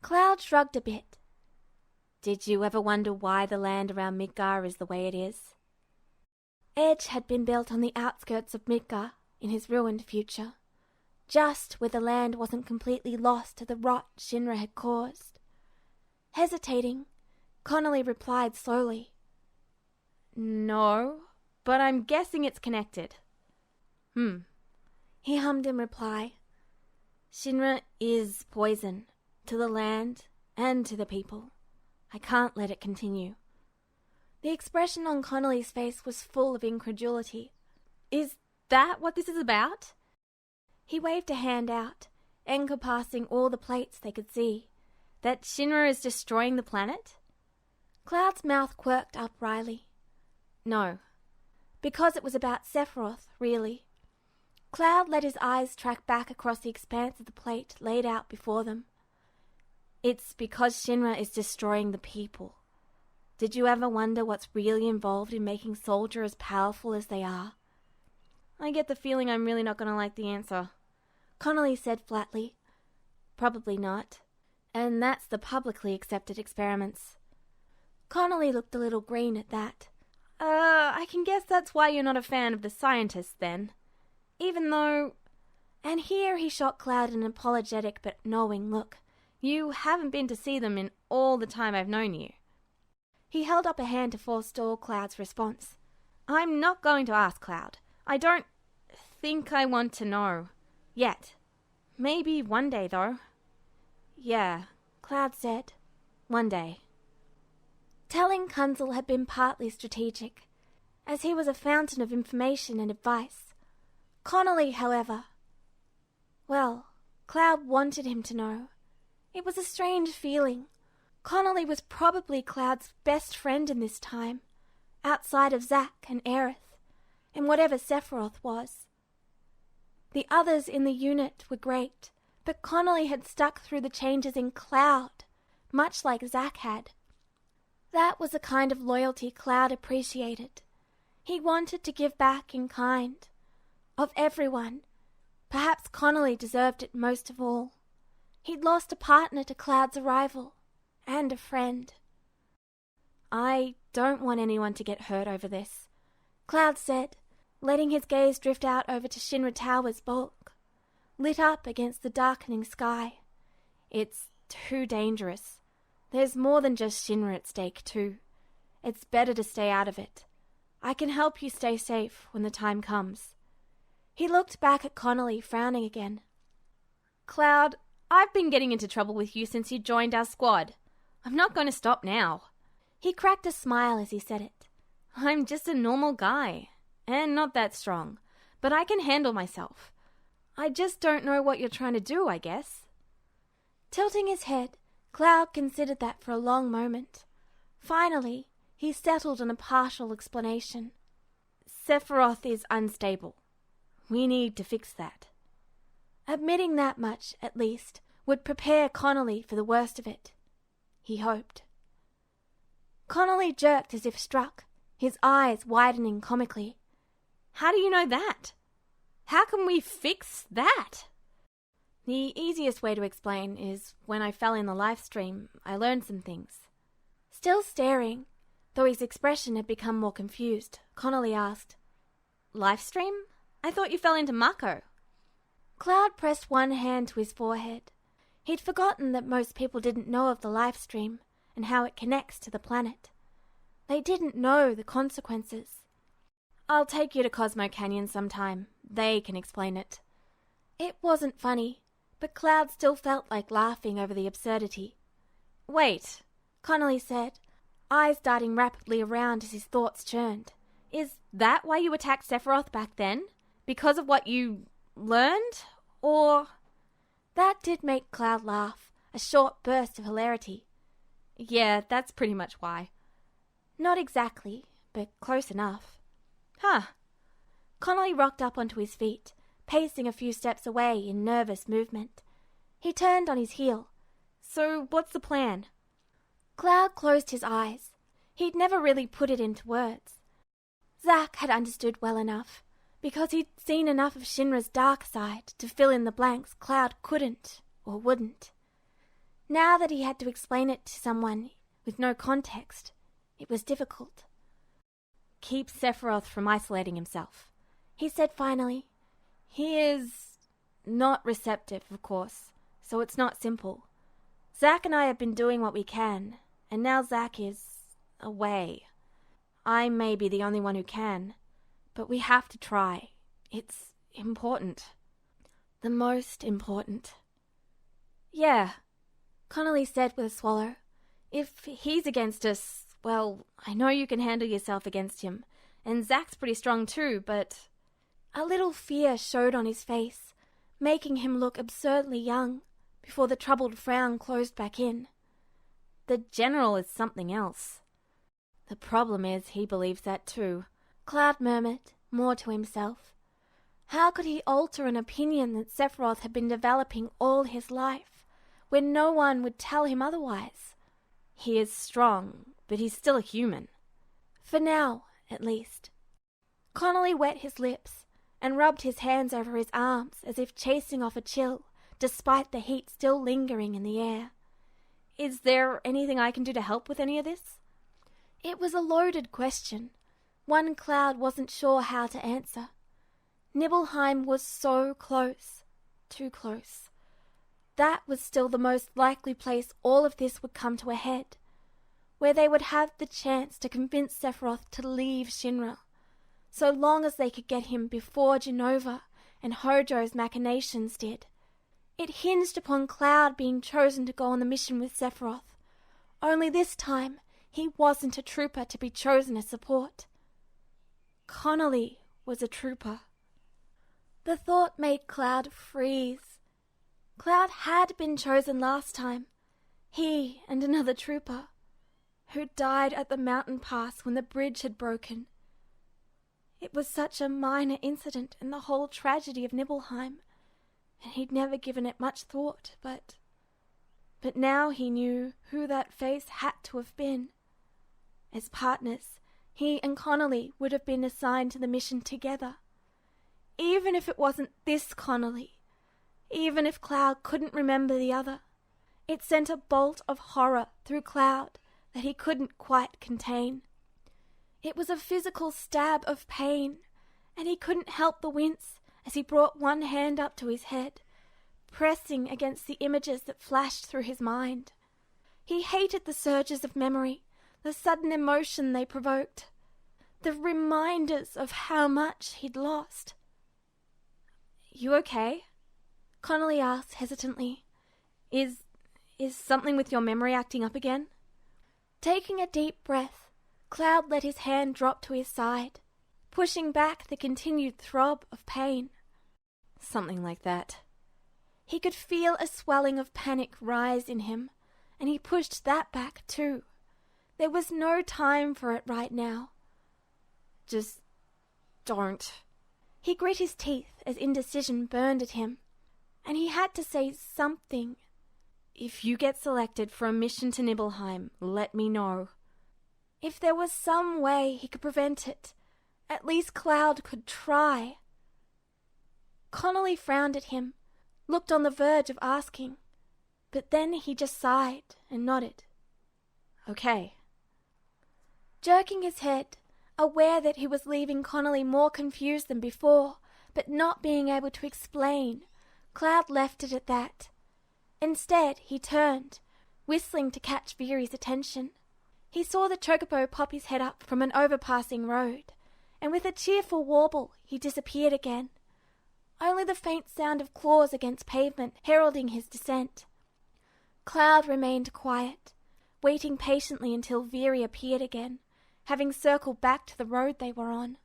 Cloud shrugged a bit. Did you ever wonder why the land around Midgar is the way it is? Edge had been built on the outskirts of Midgar in his ruined future, just where the land wasn't completely lost to the rot Shinra had caused. Hesitating, Connolly replied slowly. No, but I'm guessing it's connected. He hummed in reply. Shinra is poison to the land and to the people. I can't let it continue. The expression on Connolly's face was full of incredulity. Is that what this is about? He waved a hand out, encompassing all the plates they could see. That Shinra is destroying the planet? Cloud's mouth quirked up wryly. No. Because it was about Sephiroth, really. Cloud let his eyes track back across the expanse of the plate laid out before them. It's because Shinra is destroying the people. Did you ever wonder what's really involved in making Soldier as powerful as they are? I get the feeling I'm really not going to like the answer. Connolly said flatly. Probably not. And that's the publicly accepted experiments. Connolly looked a little green at that. I can guess that's why you're not a fan of the scientists, then. Even though... And here he shot Cloud an apologetic but knowing look. You haven't been to see them in all the time I've known you. He held up a hand to forestall Cloud's response. I'm not going to ask Cloud. I don't think I want to know. Yet. Maybe one day, though. Yeah, Cloud said. One day. Telling Kunzel had been partly strategic, as he was a fountain of information and advice. Connolly, however... Well, Cloud wanted him to know. It was a strange feeling. Connolly was probably Cloud's best friend in this time, outside of Zack and Aerith, and whatever Sephiroth was. The others in the unit were great, but Connolly had stuck through the changes in Cloud, much like Zack had. That was the kind of loyalty Cloud appreciated. He wanted to give back in kind. Of everyone, perhaps Connolly deserved it most of all. He'd lost a partner to Cloud's arrival, and a friend. I don't want anyone to get hurt over this, Cloud said, letting his gaze drift out over to Shinra Tower's bulk. lit up against the darkening sky. It's too dangerous. There's more than just Shinra at stake, too. It's better to stay out of it. I can help you stay safe when the time comes. He looked back at Connolly, frowning again. Cloud, I've been getting into trouble with you since you joined our squad. I'm not going to stop now. He cracked a smile as he said it. I'm just a normal guy, and not that strong, but I can handle myself. I just don't know what you're trying to do, I guess. Tilting his head, Cloud considered that for a long moment. Finally, he settled on a partial explanation. Sephiroth is unstable. We need to fix that. Admitting that much, at least, would prepare Connolly for the worst of it. He hoped. Connolly jerked as if struck, his eyes widening comically. How do you know that? How can we fix that? The easiest way to explain is when I fell in the live stream, I learned some things. Still staring, though his expression had become more confused, Connolly asked, Live stream? I thought you fell into Mako. Cloud pressed one hand to his forehead. He'd forgotten that most people didn't know of the live stream and how it connects to the planet. They didn't know the consequences. I'll take you to Cosmo Canyon sometime. They can explain it. It wasn't funny, but Cloud still felt like laughing over the absurdity. Wait, Connolly said, eyes darting rapidly around as his thoughts churned. Is that why you attacked Sephiroth back then? Because of what you learned? Or... That did make Cloud laugh, a short burst of hilarity. Yeah, that's pretty much why. Not exactly, but close enough. Huh. Connolly rocked up onto his feet, pacing a few steps away in nervous movement. He turned on his heel. So what's the plan? Cloud closed his eyes. He'd never really put it into words. Zack had understood well enough, because he'd seen enough of Shinra's dark side to fill in the blanks Cloud couldn't or wouldn't. Now that he had to explain it to someone with no context, it was difficult. Keep Sephiroth from isolating himself, he said finally. He is not receptive, of course, so it's not simple. Zack and I have been doing what we can, and now Zack is away. I may be the only one who can, but we have to try. It's important. The most important. Yeah, Connolly said with a swallow. If he's against us, well, I know you can handle yourself against him, and Zack's pretty strong too, but... A little fear showed on his face, making him look absurdly young, before the troubled frown closed back in. The General is something else. The problem is he believes that too, Cloud murmured, more to himself. How could he alter an opinion that Sephiroth had been developing all his life, when no one would tell him otherwise? He is strong, but he's still a human. For now, at least. Connolly wet his lips and rubbed his hands over his arms as if chasing off a chill, despite the heat still lingering in the air. Is there anything I can do to help with any of this? It was a loaded question, one Cloud wasn't sure how to answer. Nibelheim was so close, too close. That was still the most likely place all of this would come to a head, where they would have the chance to convince Sephiroth to leave Shinra, so long as they could get him before Genova and Hojo's machinations did. It hinged upon Cloud being chosen to go on the mission with Sephiroth. Only this time, he wasn't a trooper to be chosen as support. Connolly was a trooper. The thought made Cloud freeze. Cloud had been chosen last time. He and another trooper, who died at the mountain pass when the bridge had broken. It was such a minor incident in the whole tragedy of Nibelheim, and he'd never given it much thought, but now he knew who that face had to have been. As partners, he and Connolly would have been assigned to the mission together. Even if it wasn't this Connolly, even if Cloud couldn't remember the other, it sent a bolt of horror through Cloud that he couldn't quite contain. It was a physical stab of pain, and he couldn't help but wince as he brought one hand up to his head pressing against the images that flashed through his mind. He hated the surges of memory, the sudden emotion they provoked, the reminders of how much he'd lost. "You okay?" Connolly asked hesitantly. Is something with your memory acting up again?" Taking a deep breath, Cloud let his hand drop to his side, pushing back the continued throb of pain. "Something like that." He could feel a swelling of panic rise in him, and he pushed that back too. There was no time for it right now. "Just don't." He grit his teeth as indecision burned at him, and he had to say something. "If you get selected for a mission to Nibelheim, let me know." If there was some way he could prevent it, at least Cloud could try. Connolly frowned at him, looked on the verge of asking, but then he just sighed and nodded. "Okay." Jerking his head, aware that he was leaving Connolly more confused than before, but not being able to explain, Cloud left it at that. Instead, he turned, whistling to catch Viri's attention. He saw the chocobo pop his head up from an overpassing road, and with a cheerful warble, he disappeared again. Only the faint sound of claws against pavement heralding his descent. Cloud remained quiet, waiting patiently until Viri appeared again, having circled back to the road they were on.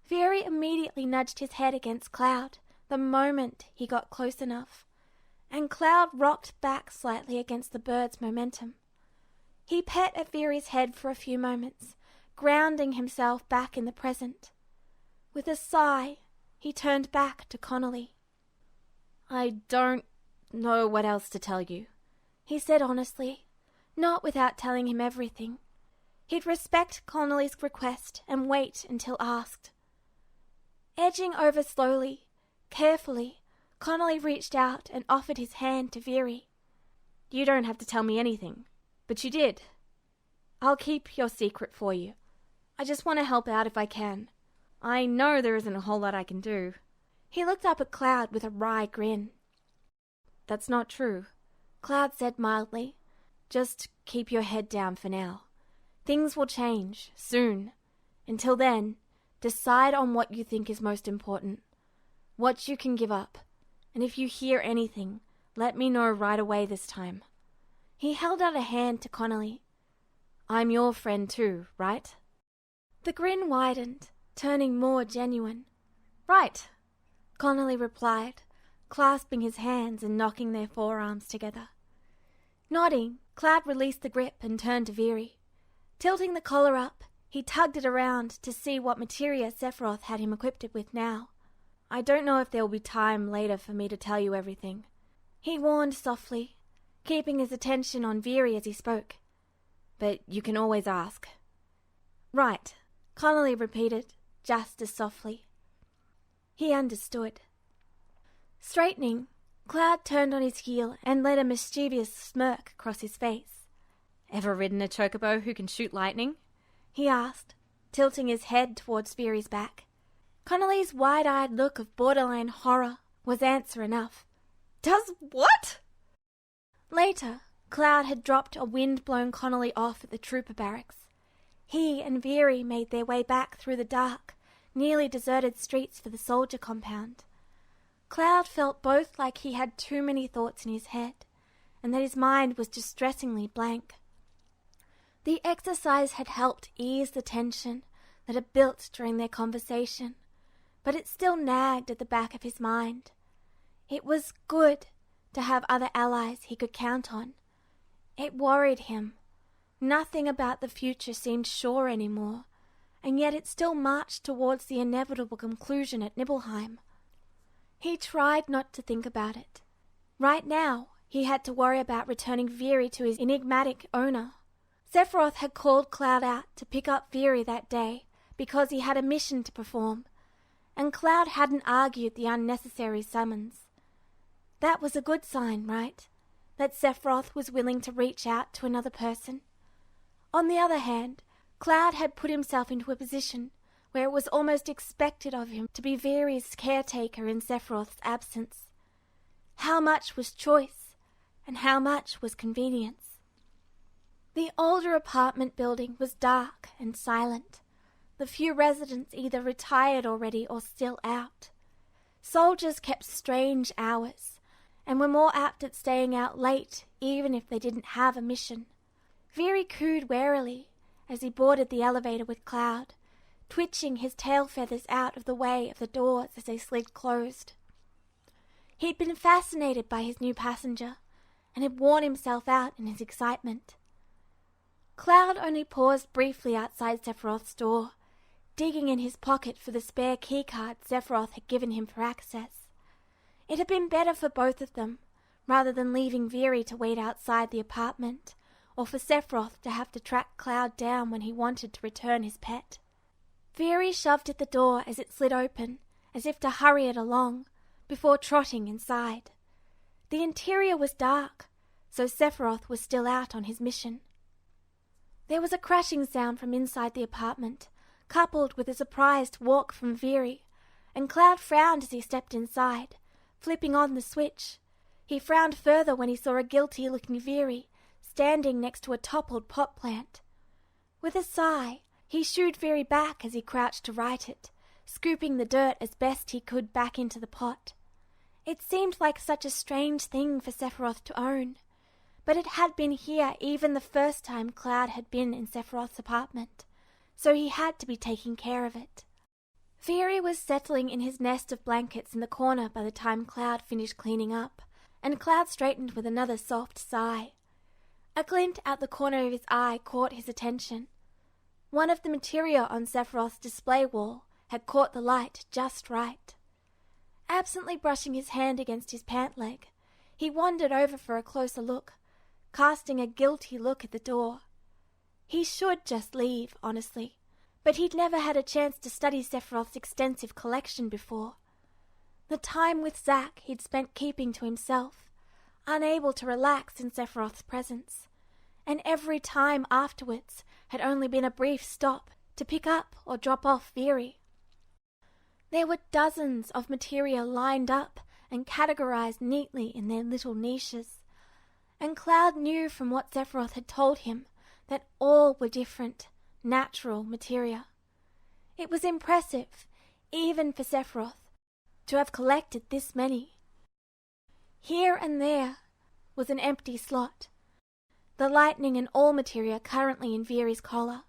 Viri immediately nudged his head against Cloud the moment he got close enough, and Cloud rocked back slightly against the bird's momentum. He pet at Viri's head for a few moments, grounding himself back in the present. With a sigh, he turned back to Connolly. "I don't know what else to tell you," he said honestly, not without telling him everything. He'd respect Connolly's request and wait until asked. Edging over slowly, carefully, Connolly reached out and offered his hand to Viri. "You don't have to tell me anything, but you did. I'll keep your secret for you. I just want to help out if I can. I know there isn't a whole lot I can do." He looked up at Cloud with a wry grin. "That's not true," Cloud said mildly. "Just keep your head down for now. Things will change, soon. Until then, decide on what you think is most important, what you can give up, and if you hear anything, let me know right away this time." He held out a hand to Connolly. "I'm your friend too, right?" The grin widened, turning more genuine. "Right," Connolly replied, clasping his hands and knocking their forearms together. Nodding, Cloud released the grip and turned to Viri. Tilting the collar up, he tugged it around to see what materia Sephiroth had him equipped it with now. "I don't know if there will be time later for me to tell you everything," he warned softly, keeping his attention on Viri as he spoke. "But you can always ask." "Right," Connolly repeated, just as softly. He understood. Straightening, Cloud turned on his heel and let a mischievous smirk cross his face. "Ever ridden a chocobo who can shoot lightning?" he asked, tilting his head towards Viri's back. Connolly's wide-eyed look of borderline horror was answer enough. "Does what?" Later, Cloud had dropped a wind-blown Connolly off at the trooper barracks. He and Viri made their way back through the dark, nearly deserted streets for the soldier compound. Cloud felt both like he had too many thoughts in his head, and that his mind was distressingly blank. The exercise had helped ease the tension that had built during their conversation, but it still nagged at the back of his mind. It was good to have other allies he could count on. It worried him. Nothing about the future seemed sure anymore, and yet it still marched towards the inevitable conclusion at Nibelheim. He tried not to think about it. Right now, he had to worry about returning Viri to his enigmatic owner. Sephiroth had called Cloud out to pick up Viri that day because he had a mission to perform, and Cloud hadn't argued the unnecessary summons. That was a good sign, right? That Sephiroth was willing to reach out to another person. On the other hand, Cloud had put himself into a position where it was almost expected of him to be Viri's caretaker in Sephiroth's absence. How much was choice, and how much was convenience? The older apartment building was dark and silent. The few residents either retired already or still out. Soldiers kept strange hours, and were more apt at staying out late even if they didn't have a mission. Veery cooed warily as he boarded the elevator with Cloud, twitching his tail feathers out of the way of the doors as they slid closed. He'd been fascinated by his new passenger, and had worn himself out in his excitement. Cloud only paused briefly outside Sephiroth's door, digging in his pocket for the spare keycard Sephiroth had given him for access. It had been better for both of them, rather than leaving Veery to wait outside the apartment, or for Sephiroth to have to track Cloud down when he wanted to return his pet. Veery shoved at the door as it slid open, as if to hurry it along, before trotting inside. The interior was dark, so Sephiroth was still out on his mission. There was a crashing sound from inside the apartment, coupled with a surprised walk from Veery, and Cloud frowned as he stepped inside, flipping on the switch. He frowned further when he saw a guilty-looking Veery standing next to a toppled pot plant. With a sigh, he shooed Veery back as he crouched to right it, scooping the dirt as best he could back into the pot. It seemed like such a strange thing for Sephiroth to own, but it had been here even the first time Cloud had been in Sephiroth's apartment, so he had to be taking care of it. Veery was settling in his nest of blankets in the corner by the time Cloud finished cleaning up, and Cloud straightened with another soft sigh. A glint out the corner of his eye caught his attention. One of the materia on Sephiroth's display wall had caught the light just right. Absently brushing his hand against his pant leg, he wandered over for a closer look, casting a guilty look at the door. He should just leave, honestly, but he'd never had a chance to study Sephiroth's extensive collection before. The time with Zack he'd spent keeping to himself, unable to relax in Sephiroth's presence, and every time afterwards had only been a brief stop to pick up or drop off Veery. There were dozens of materia lined up and categorized neatly in their little niches, and Cloud knew from what Sephiroth had told him that all were different, natural materia. It was impressive, even for Sephiroth, to have collected this many. Here and there was an empty slot, the lightning and all materia currently in Veery's collar,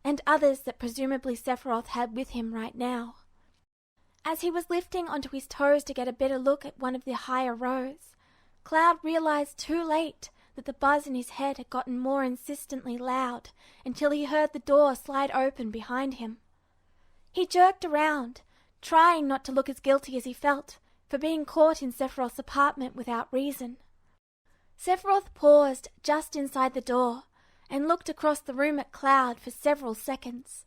and others that presumably Sephiroth had with him right now. As he was lifting onto his toes to get a better look at one of the higher rows, Cloud realized too late that the buzz in his head had gotten more insistently loud until he heard the door slide open behind him. He jerked around, trying not to look as guilty as he felt for being caught in Sephiroth's apartment without reason. Sephiroth paused just inside the door and looked across the room at Cloud for several seconds.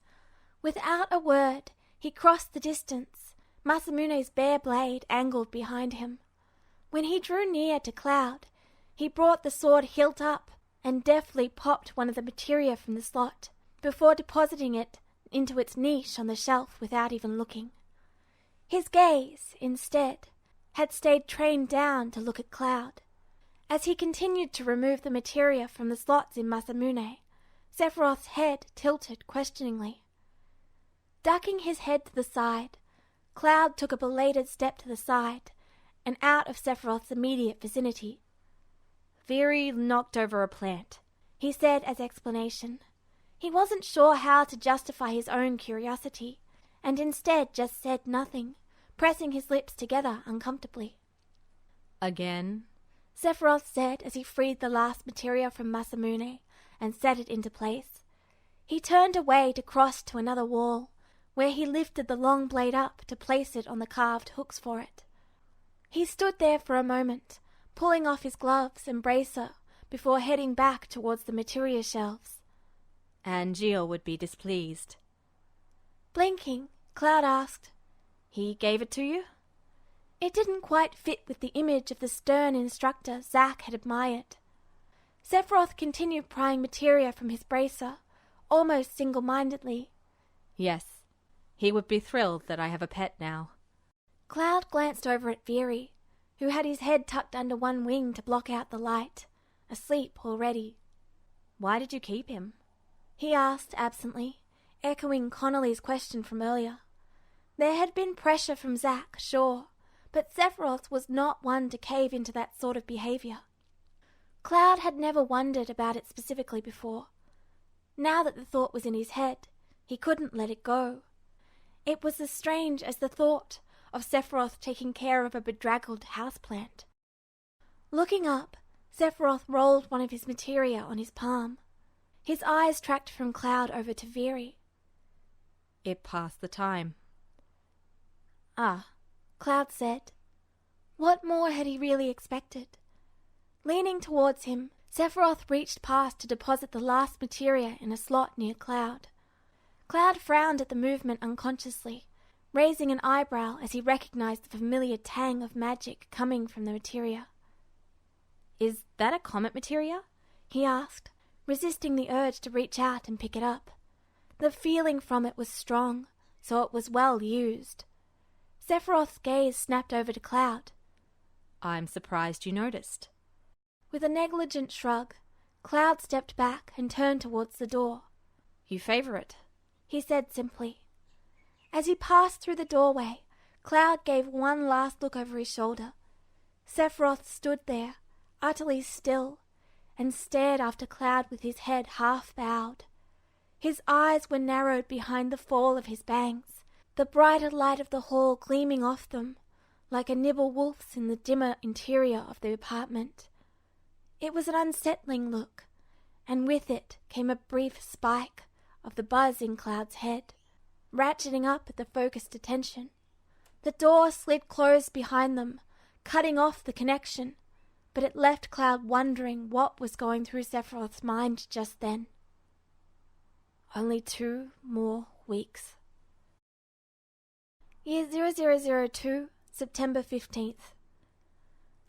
Without a word, he crossed the distance, Masamune's bare blade angled behind him. When he drew near to Cloud, he brought the sword hilt up and deftly popped one of the materia from the slot, before depositing it into its niche on the shelf without even looking. His gaze, instead, had stayed trained down to look at Cloud. As he continued to remove the materia from the slots in Masamune, Sephiroth's head tilted questioningly. Ducking his head to the side, Cloud took a belated step to the side and out of Sephiroth's immediate vicinity. Veery knocked over a plant, he said as explanation. He wasn't sure how to justify his own curiosity, and instead just said nothing, pressing his lips together uncomfortably. Again? Sephiroth said as he freed the last materia from Masamune and set it into place. He turned away to cross to another wall, where he lifted the long blade up to place it on the carved hooks for it. He stood there for a moment, pulling off his gloves and bracer before heading back towards the materia shelves. And Gio would be displeased. Blinking, Cloud asked, "He gave it to you?" It didn't quite fit with the image of the stern instructor Zack had admired. Sephiroth continued prying materia from his bracer, almost single-mindedly. "Yes. He would be thrilled that I have a pet now." Cloud glanced over at Veery, who had his head tucked under one wing to block out the light, asleep already. "Why did you keep him?" he asked absently, echoing Connolly's question from earlier. There had been pressure from Zack, sure, but Sephiroth was not one to cave into that sort of behavior. Cloud had never wondered about it specifically before. Now that the thought was in his head, he couldn't let it go. It was as strange as the thought of Sephiroth taking care of a bedraggled houseplant. Looking up, Sephiroth rolled one of his materia on his palm. His eyes tracked from Cloud over to Veery. "It passed the time." "Ah," Cloud said. What more had he really expected? Leaning towards him, Sephiroth reached past to deposit the last materia in a slot near Cloud. Cloud frowned at the movement unconsciously, raising an eyebrow as he recognized the familiar tang of magic coming from the materia. "Is that a comet materia?" he asked, resisting the urge to reach out and pick it up. The feeling from it was strong, so it was well used. Sephiroth's gaze snapped over to Cloud. "I'm surprised you noticed." With a negligent shrug, Cloud stepped back and turned towards the door. "You favor it," he said simply. As he passed through the doorway, Cloud gave one last look over his shoulder. Sephiroth stood there, utterly still, and stared after Cloud with his head half bowed. His eyes were narrowed behind the fall of his bangs, the brighter light of the hall gleaming off them, like a nibble wolf's in the dimmer interior of the apartment. It was an unsettling look, and with it came a brief spike of the buzz in Cloud's head, ratcheting up at the focused attention. The door slid closed behind them, cutting off the connection, but it left Cloud wondering what was going through Sephiroth's mind just then. Only 2 more weeks. Year 0002, September 15th.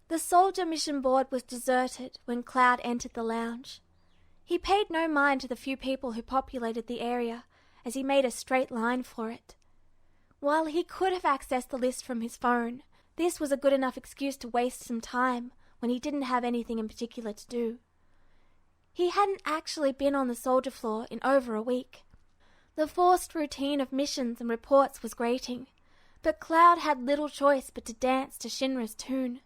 The soldier mission board was deserted when Cloud entered the lounge. He paid no mind to the few people who populated the area as he made a straight line for it. While he could have accessed the list from his phone, this was a good enough excuse to waste some time when he didn't have anything in particular to do. He hadn't actually been on the soldier floor in over a week. The forced routine of missions and reports was grating, but Cloud had little choice but to dance to Shinra's tune.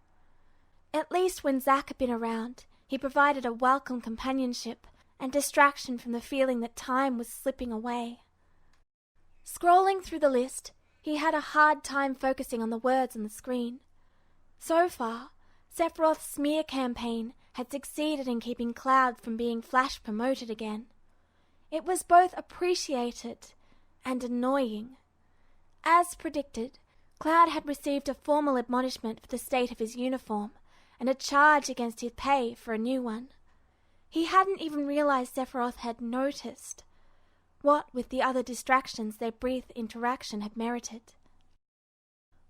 At least when Zack had been around, he provided a welcome companionship and distraction from the feeling that time was slipping away. Scrolling through the list, he had a hard time focusing on the words on the screen. So far, Sephiroth's smear campaign had succeeded in keeping Cloud from being flash promoted again. It was both appreciated and annoying. As predicted, Cloud had received a formal admonishment for the state of his uniform and a charge against his pay for a new one. He hadn't even realized Sephiroth had noticed, what with the other distractions their brief interaction had merited.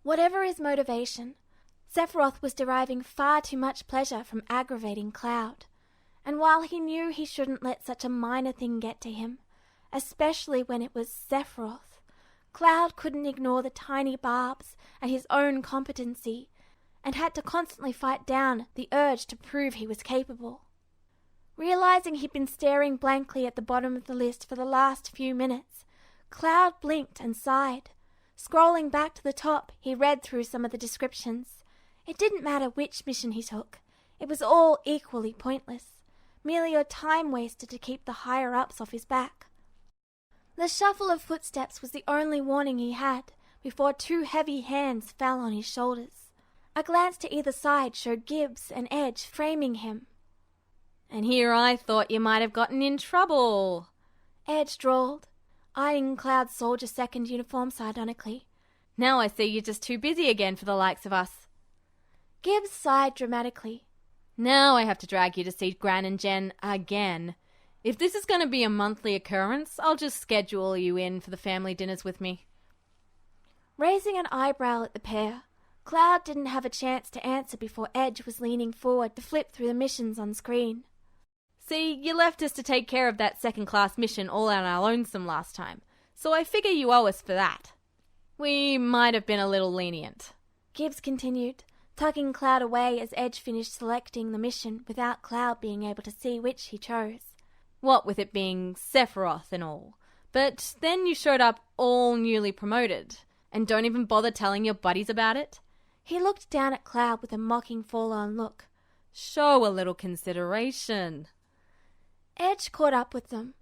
Whatever his motivation, Sephiroth was deriving far too much pleasure from aggravating Cloud, and while he knew he shouldn't let such a minor thing get to him, especially when it was Sephiroth, Cloud couldn't ignore the tiny barbs at his own competency and had to constantly fight down the urge to prove he was capable. Realizing he'd been staring blankly at the bottom of the list for the last few minutes, Cloud blinked and sighed. Scrolling back to the top, he read through some of the descriptions. It didn't matter which mission he took. It was all equally pointless, merely a time waster to keep the higher-ups off his back. The shuffle of footsteps was the only warning he had before 2 heavy hands fell on his shoulders. A glance to either side showed Gibbs and Edge framing him. "And here I thought you might have gotten in trouble," Edge drawled, eyeing Cloud's soldier second uniform sardonically. "Now I see you're just too busy again for the likes of us." Gibbs sighed dramatically. "Now I have to drag you to see Gran and Jen again. If this is going to be a monthly occurrence, I'll just schedule you in for the family dinners with me." Raising an eyebrow at the pair, Cloud didn't have a chance to answer before Edge was leaning forward to flip through the missions on screen. "See, you left us to take care of that second-class mission all on our lonesome last time, so I figure you owe us for that. We might have been a little lenient," Gibbs continued, tugging Cloud away as Edge finished selecting the mission without Cloud being able to see which he chose. What with it being Sephiroth and all. But then you showed up all newly promoted, and don't even bother telling your buddies about it? He looked down at Cloud with a mocking forlorn look. Show a little consideration. Edge caught up with them,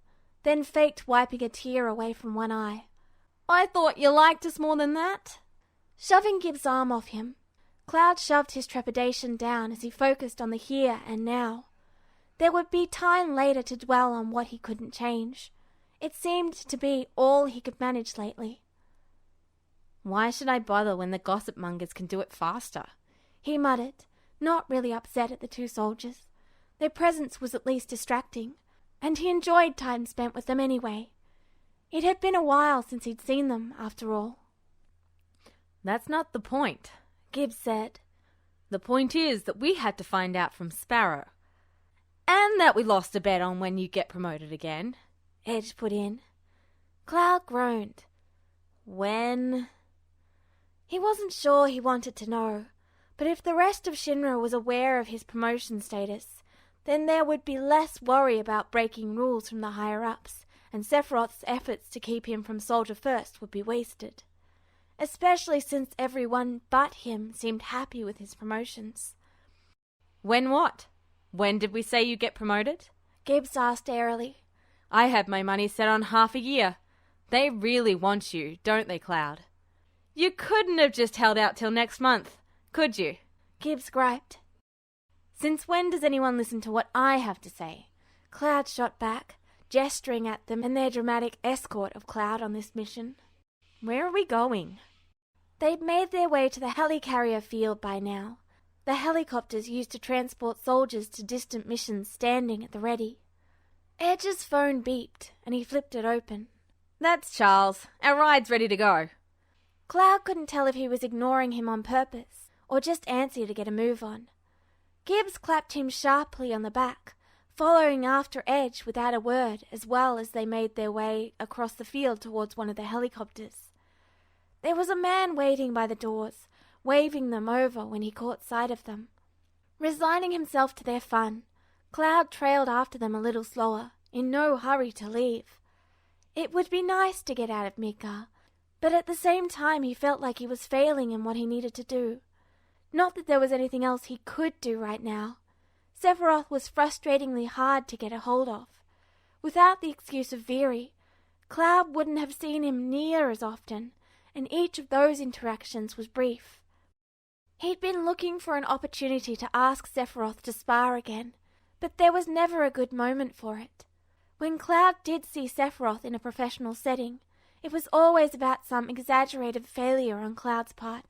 then faked wiping a tear away from one eye. I thought you liked us more than that. Shoving Gibbs' arm off him, Cloud shoved his trepidation down as he focused on the here and now. There would be time later to dwell on what he couldn't change. It seemed to be all he could manage lately. Why should I bother when the gossip mongers can do it faster? He muttered, not really upset at the two soldiers. Their presence was at least distracting, and he enjoyed time spent with them anyway. It had been a while since he'd seen them, after all. That's not the point, Gibbs said. The point is that we had to find out from Sparrow. And that we lost a bet on when you get promoted again, Edge put in. Cloud groaned. When? He wasn't sure he wanted to know, but if the rest of Shinra was aware of his promotion status, then there would be less worry about breaking rules from the higher-ups, and Sephiroth's efforts to keep him from Soldier First would be wasted. Especially since everyone but him seemed happy with his promotions. When what? When did we say you get promoted? Gibbs asked airily. I had my money set on half a year. They really want you, don't they, Cloud? You couldn't have just held out till next month, could you? Gibbs griped. Since when does anyone listen to what I have to say? Cloud shot back, gesturing at them and their dramatic escort of Cloud on this mission. Where are we going? They'd made their way to the helicarrier field by now, the helicopters used to transport soldiers to distant missions standing at the ready. Edge's phone beeped, and he flipped it open. That's Charles. Our ride's ready to go. Cloud couldn't tell if he was ignoring him on purpose, or just antsy to get a move on. Gibbs clapped him sharply on the back, following after Edge without a word as well as they made their way across the field towards one of the helicopters. There was a man waiting by the doors, waving them over when he caught sight of them. Resigning himself to their fun, Cloud trailed after them a little slower, in no hurry to leave. It would be nice to get out of Midgar, but at the same time he felt like he was failing in what he needed to do. Not that there was anything else he could do right now. Sephiroth was frustratingly hard to get a hold of. Without the excuse of Veery, Cloud wouldn't have seen him near as often, and each of those interactions was brief. He'd been looking for an opportunity to ask Sephiroth to spar again, but there was never a good moment for it. When Cloud did see Sephiroth in a professional setting, it was always about some exaggerated failure on Cloud's part.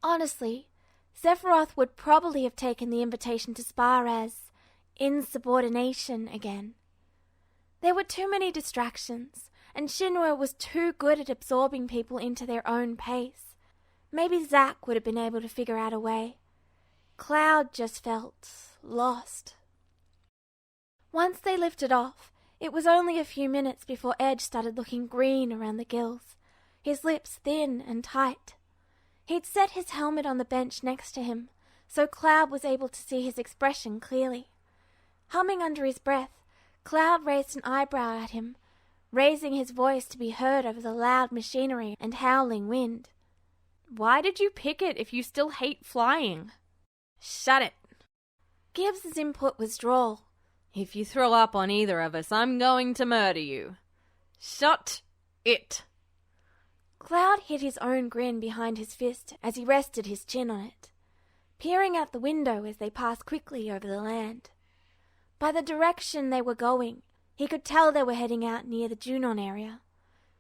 Honestly, Sephiroth would probably have taken the invitation to spar as insubordination again. There were too many distractions, and Shinra was too good at absorbing people into their own pace. Maybe Zack would have been able to figure out a way. Cloud just felt lost. Once they lifted off, it was only a few minutes before Edge started looking green around the gills, his lips thin and tight. He'd set his helmet on the bench next to him, so Cloud was able to see his expression clearly. Humming under his breath, Cloud raised an eyebrow at him, raising his voice to be heard over the loud machinery and howling wind. Why did you pick it if you still hate flying? Shut it. Gibbs's input was droll. If you throw up on either of us, I'm going to murder you. Shut it. Cloud hid his own grin behind his fist as he rested his chin on it, peering out the window as they passed quickly over the land. By the direction they were going, he could tell they were heading out near the Junon area.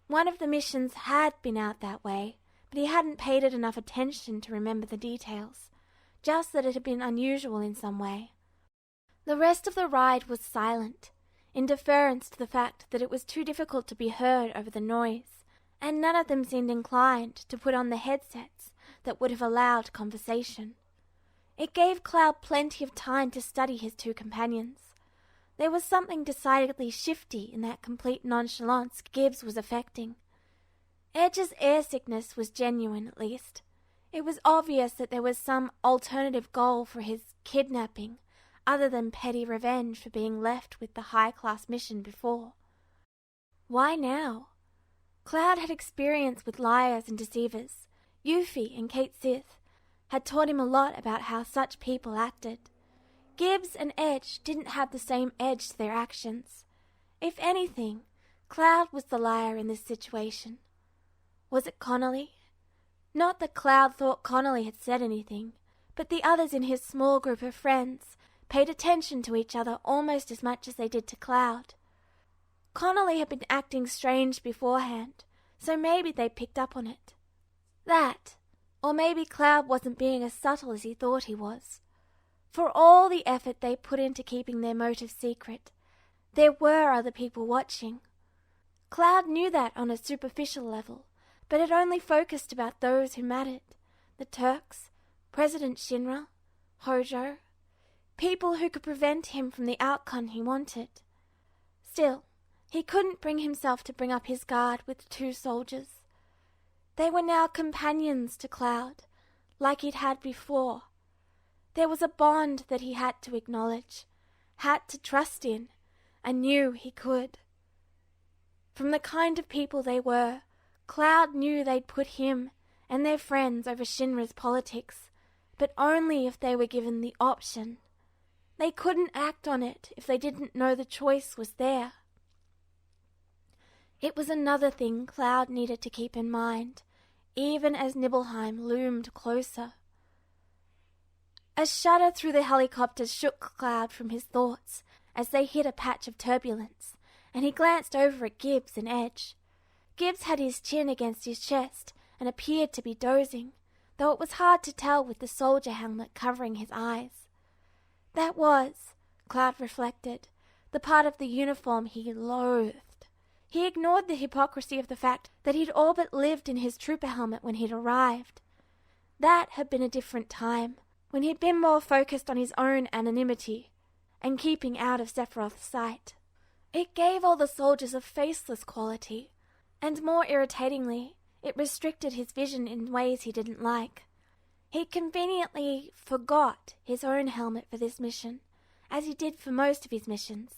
One of the missions had been out that way, but he hadn't paid it enough attention to remember the details, just that it had been unusual in some way. The rest of the ride was silent, in deference to the fact that it was too difficult to be heard over the noise, and none of them seemed inclined to put on the headsets that would have allowed conversation. It gave Cloud plenty of time to study his two companions. There was something decidedly shifty in that complete nonchalance Gibbs was affecting. Edge's air sickness was genuine, at least. It was obvious that there was some alternative goal for his kidnapping, other than petty revenge for being left with the high-class mission before. Why now? Cloud had experience with liars and deceivers. Yuffie and Kate Sith had taught him a lot about how such people acted. Gibbs and Edge didn't have the same edge to their actions. If anything, Cloud was the liar in this situation. Was it Connolly? Not that Cloud thought Connolly had said anything, but the others in his small group of friends paid attention to each other almost as much as they did to Cloud. Connolly had been acting strange beforehand, so maybe they picked up on it. That, or maybe Cloud wasn't being as subtle as he thought he was. For all the effort they put into keeping their motive secret, there were other people watching. Cloud knew that on a superficial level, but it only focused about those who mattered. The Turks, President Shinra, Hojo, people who could prevent him from the outcome he wanted. Still, he couldn't bring himself to bring up his guard with the two soldiers. They were now companions to Cloud, like he'd had before. There was a bond that he had to acknowledge, had to trust in, and knew he could. From the kind of people they were, Cloud knew they'd put him and their friends over Shinra's politics, but only if they were given the option. They couldn't act on it if they didn't know the choice was there. It was another thing Cloud needed to keep in mind, even as Nibelheim loomed closer. A shudder through the helicopter shook Cloud from his thoughts as they hit a patch of turbulence, and he glanced over at Gibbs and Edge. Gibbs had his chin against his chest and appeared to be dozing, though it was hard to tell with the soldier helmet covering his eyes. That was, Cloud reflected, the part of the uniform he loathed. He ignored the hypocrisy of the fact that he'd all but lived in his trooper helmet when he'd arrived. That had been a different time, when he'd been more focused on his own anonymity and keeping out of Sephiroth's sight. It gave all the soldiers a faceless quality, and more irritatingly, it restricted his vision in ways he didn't like. He conveniently forgot his own helmet for this mission, as he did for most of his missions.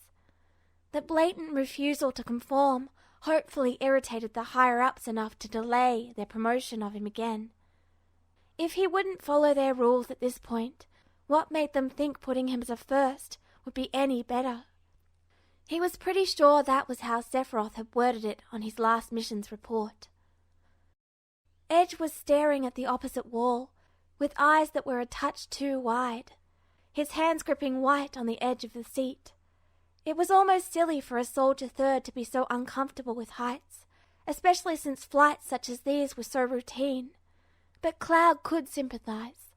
The blatant refusal to conform hopefully irritated the higher-ups enough to delay their promotion of him again. If he wouldn't follow their rules at this point, what made them think putting him as a first would be any better? He was pretty sure that was how Sephiroth had worded it on his last mission's report. Edge was staring at the opposite wall, with eyes that were a touch too wide, his hands gripping white on the edge of the seat. It was almost silly for a soldier third to be so uncomfortable with heights, especially since flights such as these were so routine. But Cloud could sympathize.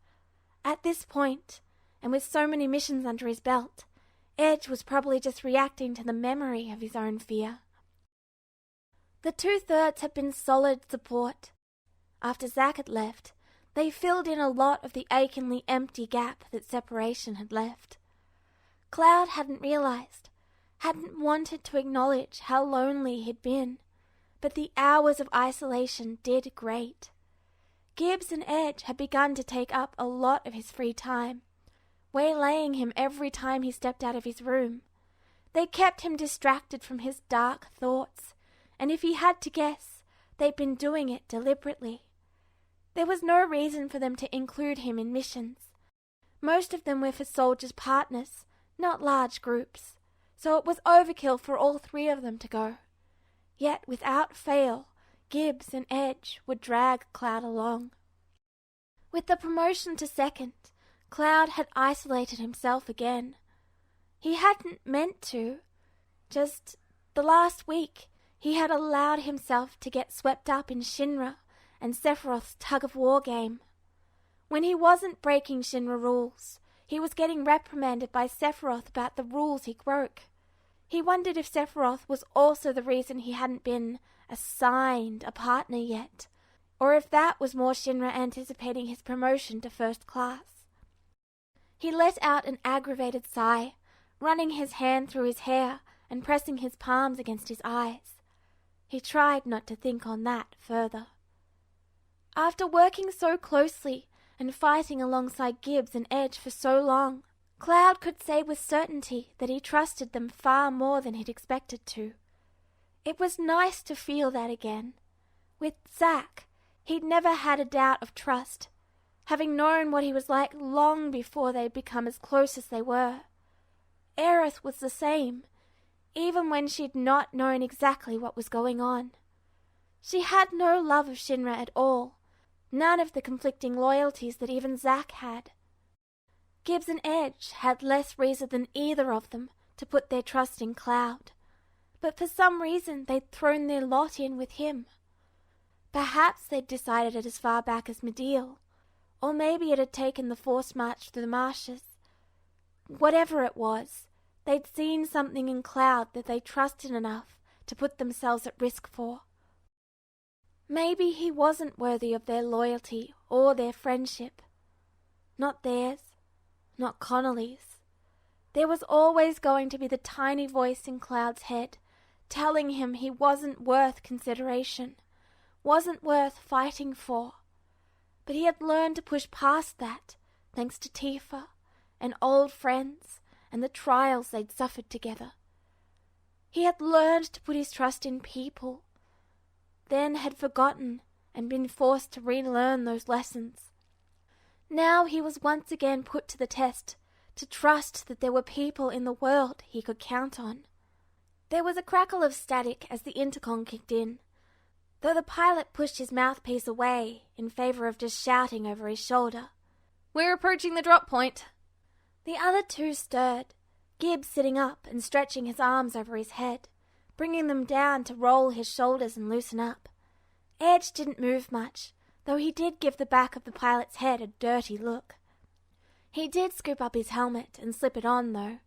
At this point, and with so many missions under his belt, Edge was probably just reacting to the memory of his own fear. The 2/3 had been solid support. After Zack had left, they filled in a lot of the achingly empty gap that separation had left. Cloud hadn't realized, hadn't wanted to acknowledge how lonely he'd been, but the hours of isolation did grate. Gibbs and Edge had begun to take up a lot of his free time, waylaying him every time he stepped out of his room. They kept him distracted from his dark thoughts, and if he had to guess, they'd been doing it deliberately. There was no reason for them to include him in missions. Most of them were for soldiers' partners, not large groups, so it was overkill for all three of them to go. Yet, without fail, Gibbs and Edge would drag Cloud along. With the promotion to second, Cloud had isolated himself again. He hadn't meant to. Just the last week, he had allowed himself to get swept up in Shinra and Sephiroth's tug-of-war game. When he wasn't breaking Shinra rules, he was getting reprimanded by Sephiroth about the rules he broke. He wondered if Sephiroth was also the reason he hadn't been assigned a partner yet, or if that was more Shinra anticipating his promotion to first class. He let out an aggravated sigh, running his hand through his hair and pressing his palms against his eyes. He tried not to think on that further. After working so closely and fighting alongside Gibbs and Edge for so long, Cloud could say with certainty that he trusted them far more than he'd expected to. It was nice to feel that again. With Zack, he'd never had a doubt of trust, having known what he was like long before they'd become as close as they were. Aerith was the same, even when she'd not known exactly what was going on. She had no love of Shinra at all, none of the conflicting loyalties that even Zack had. Gibbs and Edge had less reason than either of them to put their trust in Cloud, but for some reason they'd thrown their lot in with him. Perhaps they'd decided it as far back as Medeal, or maybe it had taken the forced march through the marshes. Whatever it was, they'd seen something in Cloud that they trusted enough to put themselves at risk for. Maybe he wasn't worthy of their loyalty or their friendship. Not theirs, not Connolly's. There was always going to be the tiny voice in Cloud's head, telling him he wasn't worth consideration, wasn't worth fighting for. But he had learned to push past that, thanks to Tifa and old friends and the trials they'd suffered together. He had learned to put his trust in people, then had forgotten and been forced to relearn those lessons. Now he was once again put to the test, to trust that there were people in the world he could count on. There was a crackle of static as the intercom kicked in, though the pilot pushed his mouthpiece away in favor of just shouting over his shoulder. "We're approaching the drop point." The other two stirred, Gibbs sitting up and stretching his arms over his head, bringing them down to roll his shoulders and loosen up. Edge didn't move much, though he did give the back of the pilot's head a dirty look. He did scoop up his helmet and slip it on, though.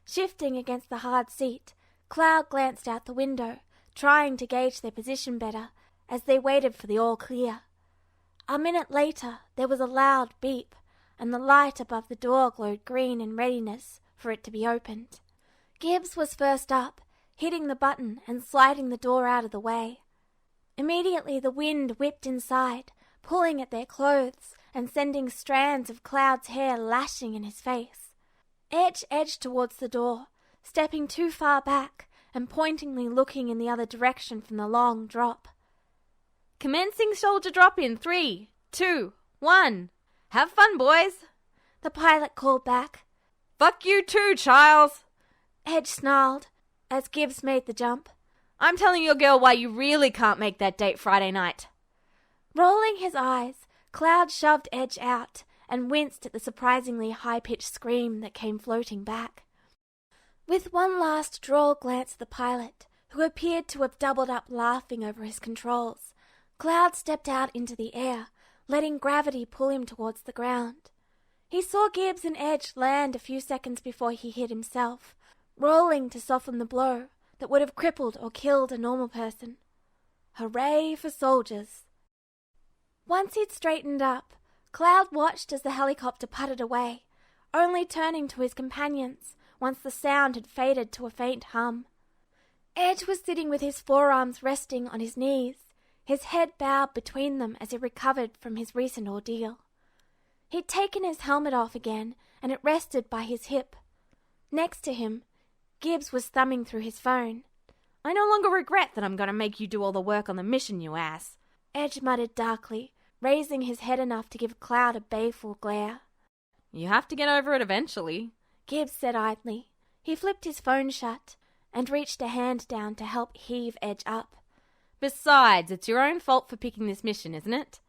Shifting against the hard seat, Cloud glanced out the window, trying to gauge their position better as they waited for the all clear. A minute later, there was a loud beep, and the light above the door glowed green in readiness for it to be opened. Gibbs was first up, hitting the button and sliding the door out of the way. Immediately the wind whipped inside, pulling at their clothes and sending strands of Cloud's hair lashing in his face. Edge edged towards the door, stepping too far back and pointingly looking in the other direction from the long drop. "Commencing soldier drop in 3, 2, 1. Have fun, boys," the pilot called back. "Fuck you too, Charles," Edge snarled as Gibbs made the jump. "I'm telling your girl why you really can't make that date Friday night." Rolling his eyes, Cloud shoved Edge out and winced at the surprisingly high-pitched scream that came floating back. With one last droll glance at the pilot, who appeared to have doubled up laughing over his controls, Cloud stepped out into the air, letting gravity pull him towards the ground. He saw Gibbs and Edge land a few seconds before he hit himself, rolling to soften the blow that would have crippled or killed a normal person. Hooray for soldiers! Once he'd straightened up, Cloud watched as the helicopter putted away, only turning to his companions once the sound had faded to a faint hum. Edge was sitting with his forearms resting on his knees, his head bowed between them as he recovered from his recent ordeal. He'd taken his helmet off again, and it rested by his hip. Next to him, Gibbs was thumbing through his phone. "I no longer regret that I'm going to make you do all the work on the mission, you ass," Edge muttered darkly, raising his head enough to give Cloud a baleful glare. "You have to get over it eventually," Gibbs said idly. He flipped his phone shut and reached a hand down to help heave Edge up. "Besides, it's your own fault for picking this mission, isn't it?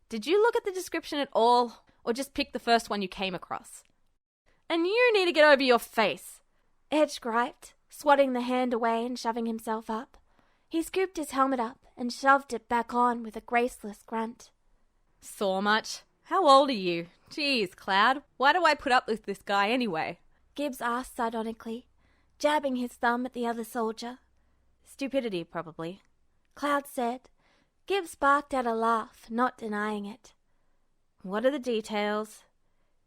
Did you look at the description at all, or just pick the first one you came across? And you need to get over your face," Edge griped, swatting the hand away and shoving himself up. He scooped his helmet up and shoved it back on with a graceless grunt. "Saw much? How old are you? Jeez, Cloud, why do I put up with this guy anyway?" Gibbs asked sardonically, jabbing his thumb at the other soldier. "Stupidity, probably," Cloud said. Gibbs barked out a laugh, not denying it. "What are the details?"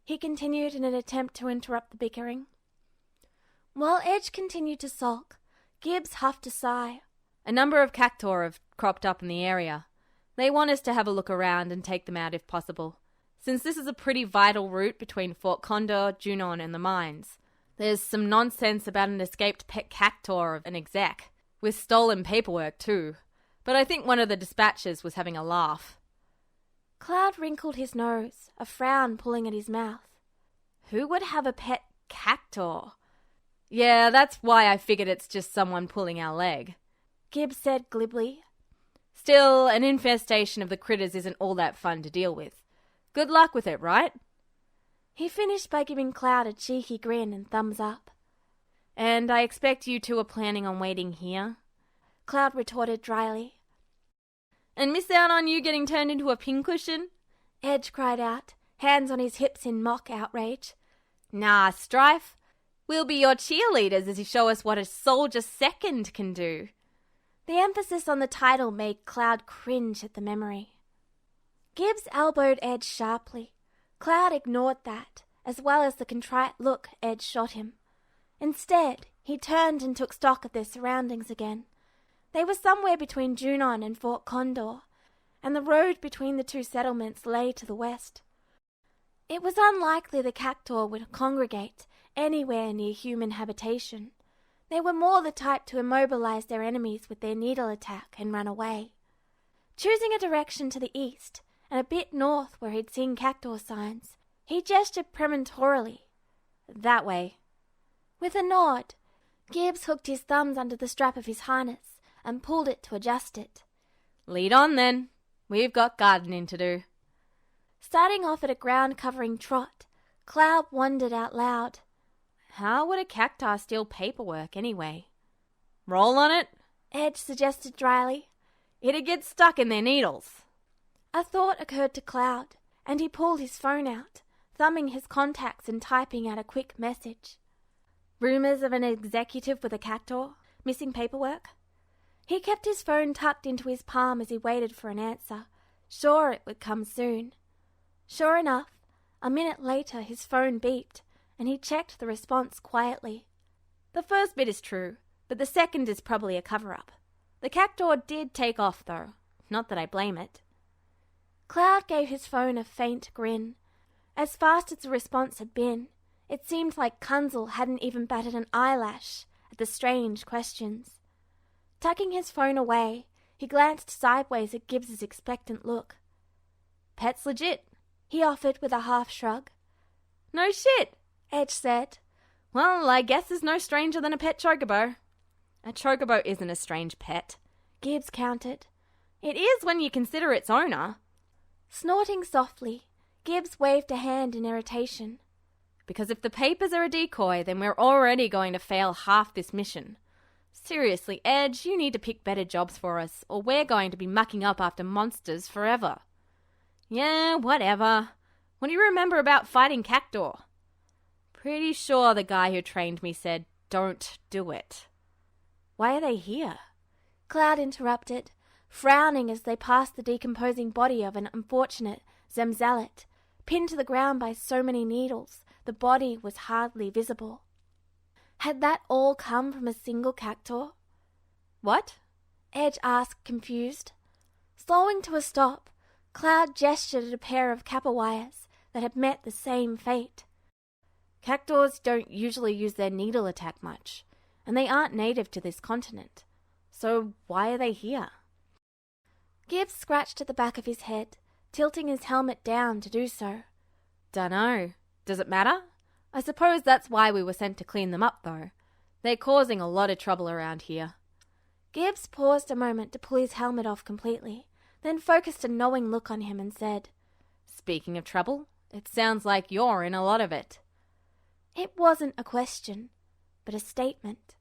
he continued in an attempt to interrupt the bickering. While Edge continued to sulk, Gibbs huffed a sigh. "A number of cactuar have cropped up in the area. They want us to have a look around and take them out if possible, since this is a pretty vital route between Fort Condor, Junon and the mines. There's some nonsense about an escaped pet cactor of an exec, with stolen paperwork too, but I think one of the dispatchers was having a laugh. Cloud wrinkled his nose, a frown pulling at his mouth. Who would have a pet cactor? Yeah, that's why I figured it's just someone pulling our leg, Gibbs said glibly. Still, an infestation of the critters isn't all that fun to deal with. Good luck with it, right? He finished by giving Cloud a cheeky grin and thumbs up. And I expect you two are planning on waiting here? Cloud retorted dryly. And miss out on you getting turned into a pincushion? Edge cried out, hands on his hips in mock outrage. Nah, Strife. We'll be your cheerleaders as you show us what a soldier second can do. The emphasis on the title made Cloud cringe at the memory. Gibbs elbowed Edge sharply. Cloud ignored that, as well as the contrite look Edge shot him. Instead, he turned and took stock of their surroundings again. They were somewhere between Junon and Fort Condor, and the road between the two settlements lay to the west. It was unlikely the cactor would congregate anywhere near human habitation. They were more the type to immobilize their enemies with their needle attack and run away. Choosing a direction to the east, and a bit north where he'd seen cactor signs, he gestured prematurely. That way. With a nod, Gibbs hooked his thumbs under the strap of his harness and pulled it to adjust it. Lead on then. We've got gardening to do. Starting off at a ground-covering trot, Cloud wondered out loud. How would a cacti steal paperwork anyway? Roll on it, Edge suggested dryly. It'd get stuck in their needles. A thought occurred to Cloud, and he pulled his phone out, thumbing his contacts and typing out a quick message. Rumours of an executive with a cactor, missing paperwork? He kept his phone tucked into his palm as he waited for an answer, sure it would come soon. Sure enough, a minute later his phone beeped, and he checked the response quietly. The first bit is true, but the second is probably a cover-up. The cactor did take off, though. Not that I blame it. Cloud gave his phone a faint grin. As fast as the response had been, it seemed like Kunzel hadn't even batted an eyelash at the strange questions. Tucking his phone away, he glanced sideways at Gibbs's expectant look. Pet's legit, he offered with a half shrug. No shit, Edge said. Well, I guess there's no stranger than a pet chocobo. A chocobo isn't a strange pet, Gibbs countered. It is when you consider its owner. Snorting softly, Gibbs waved a hand in irritation. Because if the papers are a decoy, then we're already going to fail half this mission. Seriously, Edge, you need to pick better jobs for us, or we're going to be mucking up after monsters forever. Yeah, whatever. What do you remember about fighting cactor? Pretty sure the guy who trained me said, don't do it. Why are they here? Cloud interrupted, frowning as they passed the decomposing body of an unfortunate Zemzalet, pinned to the ground by so many needles, the body was hardly visible. Had that all come from a single cactor? What? Edge asked, confused. Slowing to a stop, Cloud gestured at a pair of kappa wires that had met the same fate. Cactors don't usually use their needle attack much, and they aren't native to this continent. So why are they here? Gibbs scratched at the back of his head, tilting his helmet down to do so. Dunno. Does it matter? I suppose that's why we were sent to clean them up, though. They're causing a lot of trouble around here. Gibbs paused a moment to pull his helmet off completely, then focused a knowing look on him and said, Speaking of trouble, it sounds like you're in a lot of it. It wasn't a question, but a statement.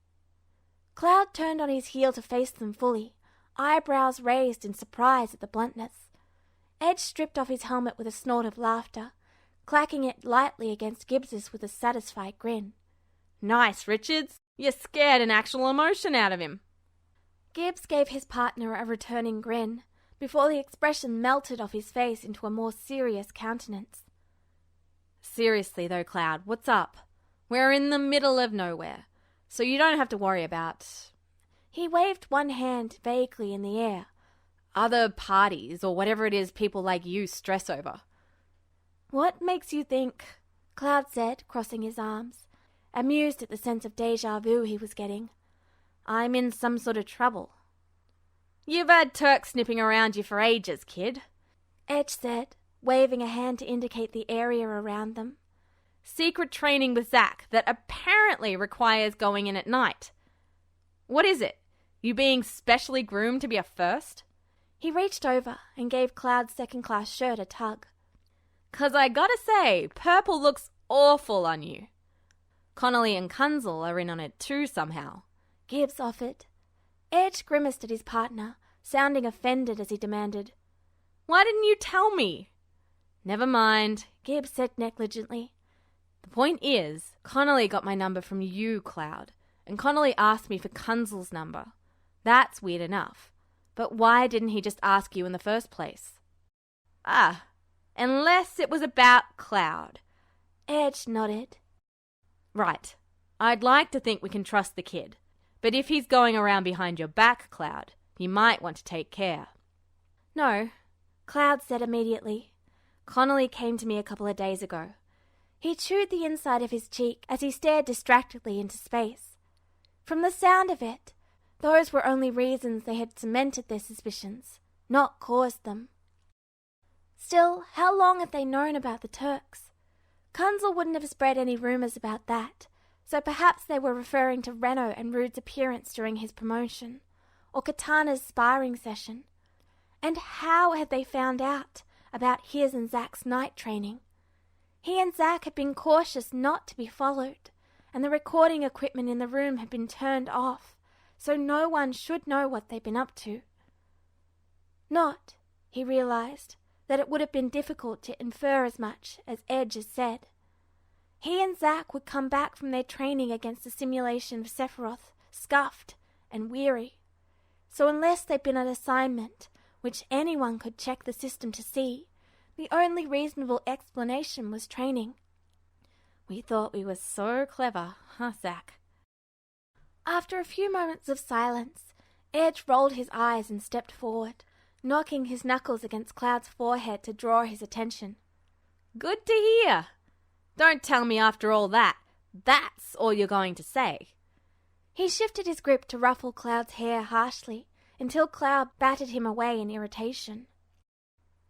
Cloud turned on his heel to face them fully, eyebrows raised in surprise at the bluntness. Edge stripped off his helmet with a snort of laughter, clacking it lightly against Gibbs's with a satisfied grin. Nice, Richards. You scared an actual emotion out of him. Gibbs gave his partner a returning grin, before the expression melted off his face into a more serious countenance. Seriously though, Cloud, what's up? We're in the middle of nowhere, so you don't have to worry about... He waved one hand vaguely in the air. other parties or whatever it is people like you stress over. What makes you think? Cloud said, crossing his arms, amused at the sense of déjà vu he was getting. I'm in some sort of trouble. You've had Turks snipping around you for ages, kid, Edge said, waving a hand to indicate the area around them. Secret training with Zack that apparently requires going in at night. What is it? You being specially groomed to be a first? He reached over and gave Cloud's second-class shirt a tug. 'Cause I gotta say, purple looks awful on you. Connolly and Kunzel are in on it too somehow, Gibbs offered. Edge grimaced at his partner, sounding offended as he demanded, Why didn't you tell me? Never mind, Gibbs said negligently. The point is, Connolly got my number from you, Cloud, and Connolly asked me for Kunzel's number. That's weird enough. But why didn't he just ask you in the first place? Unless it was about Cloud. Edge nodded. Right. I'd like to think we can trust the kid. But if he's going around behind your back, Cloud, you might want to take care. No, Cloud said immediately. Connolly came to me a couple of days ago. He chewed the inside of his cheek as he stared distractedly into space. From the sound of it, those were only reasons they had cemented their suspicions, not caused them. Still, how long had they known about the Turks? Kunzel wouldn't have spread any rumours about that, so perhaps they were referring to Reno and Rude's appearance during his promotion, or Katana's sparring session. And how had they found out about his and Zack's night training? He and Zack had been cautious not to be followed, and the recording equipment in the room had been turned off, so no one should know what they'd been up to. Not, he realized, that it would have been difficult to infer as much as Edge had said. He and Zack would come back from their training against the simulation of Sephiroth, scuffed and weary. So unless they'd been on assignment, which anyone could check the system to see, the only reasonable explanation was training. We thought we were so clever, huh, Zack? After a few moments of silence, Edge rolled his eyes and stepped forward, knocking his knuckles against Cloud's forehead to draw his attention. Good to hear. Don't tell me after all that's all you're going to say. He shifted his grip to ruffle Cloud's hair harshly until Cloud batted him away in irritation.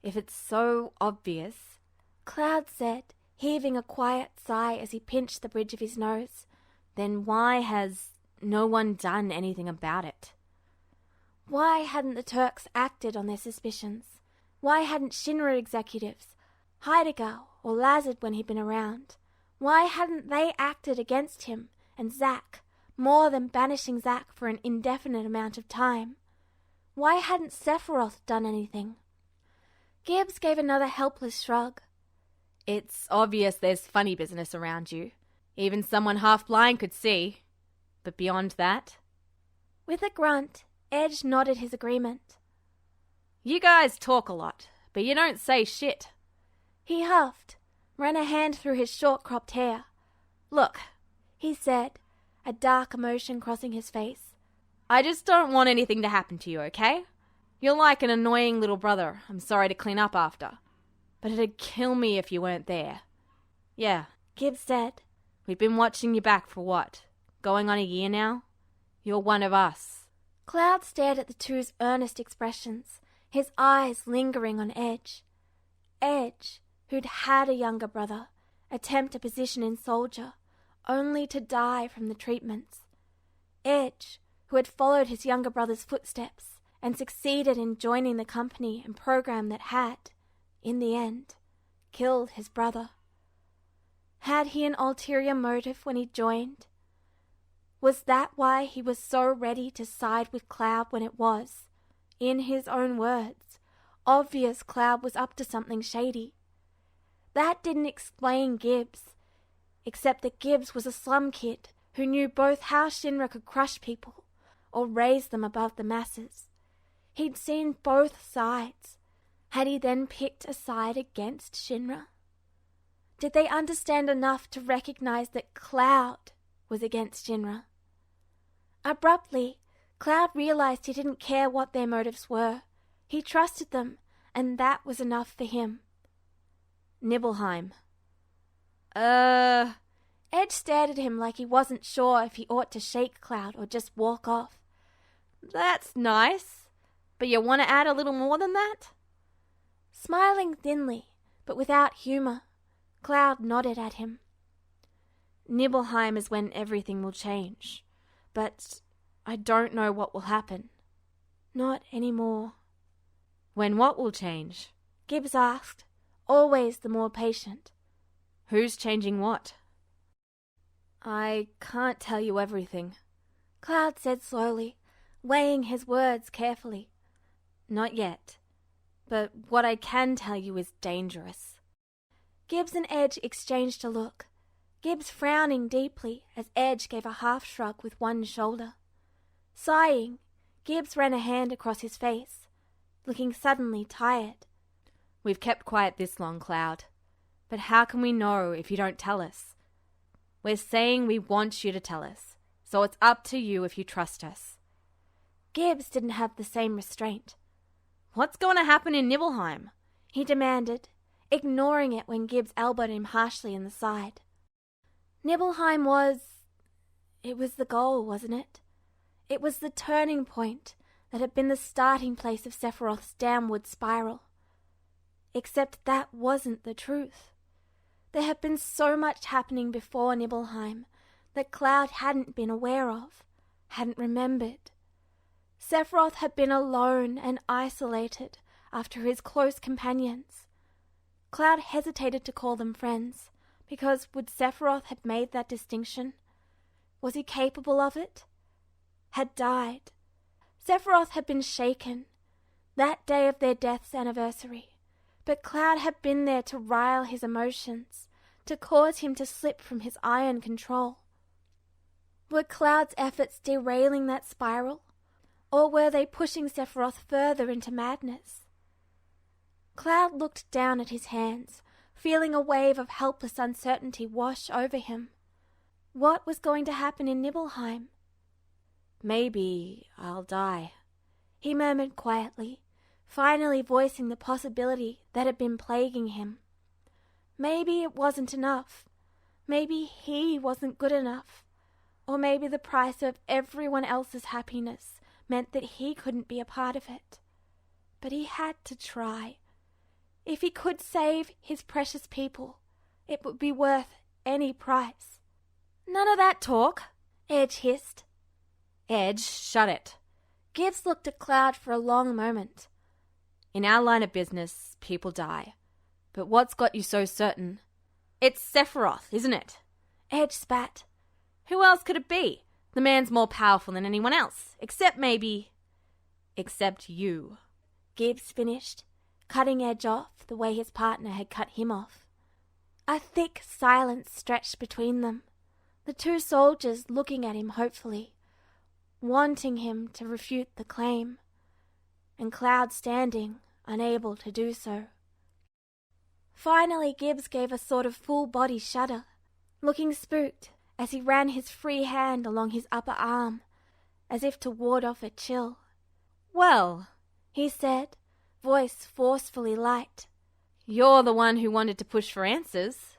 If it's so obvious, Cloud said, heaving a quiet sigh as he pinched the bridge of his nose, then why has no one done anything about it? Why hadn't the Turks acted on their suspicions? Why hadn't Shinra executives, Heidegger or Lazard when he'd been around, why hadn't they acted against him and Zack, more than banishing Zack for an indefinite amount of time? Why hadn't Sephiroth done anything? Gibbs gave another helpless shrug. It's obvious there's funny business around you. Even someone half-blind could see. But beyond that? With a grunt, Edge nodded his agreement. You guys talk a lot, but you don't say shit. He huffed, ran a hand through his short-cropped hair. Look, he said, a dark emotion crossing his face. I just don't want anything to happen to you, okay? You're like an annoying little brother I'm sorry to clean up after. But it'd kill me if you weren't there. Yeah, Gibbs said. We've been watching you back for what? Going on a year now? You're one of us. Cloud stared at the two's earnest expressions, his eyes lingering on Edge. Edge, who'd had a younger brother, attempt a position in Soldier, only to die from the treatments. Edge, who had followed his younger brother's footsteps and succeeded in joining the company and program that had, in the end, killed his brother. Had he an ulterior motive when he joined? Was that why he was so ready to side with Cloud when it was, in his own words, obvious Cloud was up to something shady? That didn't explain Gibbs, except that Gibbs was a slum kid who knew both how Shinra could crush people or raise them above the masses. He'd seen both sides. Had he then picked a side against Shinra? Did they understand enough to recognize that Cloud was against Shinra? Abruptly, Cloud realized he didn't care what their motives were. He trusted them, and that was enough for him. Nibelheim. Edge stared at him like he wasn't sure if he ought to shake Cloud or just walk off. That's nice, but you want to add a little more than that? Smiling thinly, but without humor, Cloud nodded at him. Nibelheim is when everything will change, but I don't know what will happen. Not anymore. When what will change? Gibbs asked, always the more patient. Who's changing what? I can't tell you everything, Cloud said slowly, weighing his words carefully. Not yet, but what I can tell you is dangerous. Gibbs and Edge exchanged a look, Gibbs frowning deeply as Edge gave a half shrug with one shoulder. Sighing, Gibbs ran a hand across his face, looking suddenly tired. We've kept quiet this long, Cloud, but how can we know if you don't tell us? We're saying we want you to tell us, so it's up to you if you trust us. Gibbs didn't have the same restraint. What's going to happen in Nibelheim? He demanded, ignoring it when Gibbs elbowed him harshly in the side. Nibelheim was... It was the goal, wasn't it? It was the turning point that had been the starting place of Sephiroth's downward spiral. Except that wasn't the truth. There had been so much happening before Nibelheim that Cloud hadn't been aware of, hadn't remembered. Sephiroth had been alone and isolated after his close companions. Cloud hesitated to call them friends, because would Sephiroth have made that distinction? Was he capable of it? Had died. Sephiroth had been shaken, that day of their death's anniversary, but Cloud had been there to rile his emotions, to cause him to slip from his iron control. Were Cloud's efforts derailing that spiral, or were they pushing Sephiroth further into madness? Cloud looked down at his hands, feeling a wave of helpless uncertainty wash over him. What was going to happen in Nibelheim? Maybe I'll die, he murmured quietly, finally voicing the possibility that had been plaguing him. Maybe it wasn't enough. Maybe he wasn't good enough. Or maybe the price of everyone else's happiness meant that he couldn't be a part of it. But he had to try. If he could save his precious people, it would be worth any price. None of that talk, Edge hissed. Edge, shut it. Gibbs looked at Cloud for a long moment. In our line of business, people die. But what's got you so certain? It's Sephiroth, isn't it? Edge spat. Who else could it be? The man's more powerful than anyone else, except you. Gibbs finished, cutting Edge off the way his partner had cut him off. A thick silence stretched between them, the two soldiers looking at him hopefully, wanting him to refute the claim, and Cloud standing, unable to do so. Finally, Gibbs gave a sort of full-body shudder, looking spooked as he ran his free hand along his upper arm, as if to ward off a chill. Well, he said, voice forcefully light. You're the one who wanted to push for answers.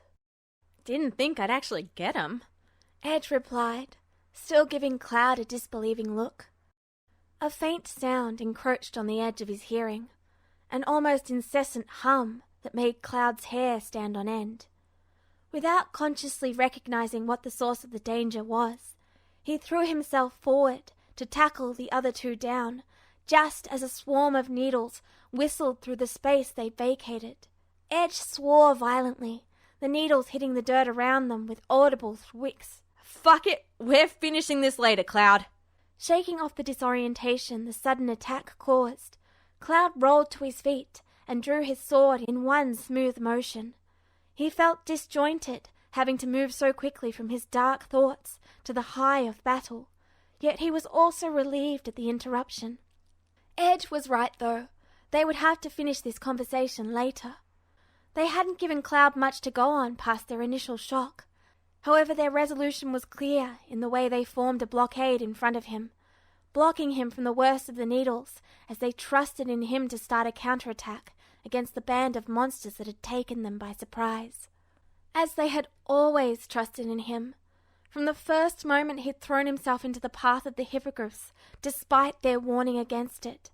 Didn't think I'd actually get 'em. Edge replied, still giving Cloud a disbelieving look. A faint sound encroached on the edge of his hearing, an almost incessant hum that made Cloud's hair stand on end. Without consciously recognizing what the source of the danger was, he threw himself forward to tackle the other two down, just as a swarm of needles whistled through the space they vacated. Edge swore violently, the needles hitting the dirt around them with audible thwicks. Fuck it, we're finishing this later, Cloud. Shaking off the disorientation the sudden attack caused, Cloud rolled to his feet and drew his sword in one smooth motion. He felt disjointed, having to move so quickly from his dark thoughts to the high of battle, yet he was also relieved at the interruption. Edge was right, though. They would have to finish this conversation later. They hadn't given Cloud much to go on past their initial shock. However, their resolution was clear in the way they formed a blockade in front of him, blocking him from the worst of the Needles as they trusted in him to start a counterattack against the band of monsters that had taken them by surprise. As they had always trusted in him, from the first moment he'd thrown himself into the path of the hippogriffs, despite their warning against it.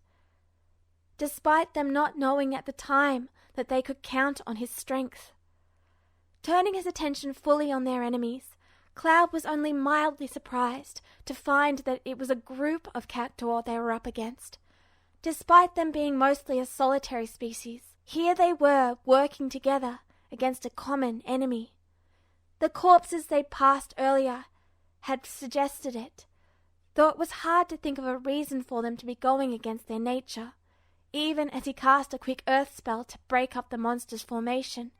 Despite them not knowing at the time that they could count on his strength. Turning his attention fully on their enemies, Cloud was only mildly surprised to find that it was a group of cactuar they were up against. Despite them being mostly a solitary species, here they were working together against a common enemy. The corpses they'd passed earlier had suggested it, though it was hard to think of a reason for them to be going against their nature. Even as he cast a quick earth spell to break up the monster's formation,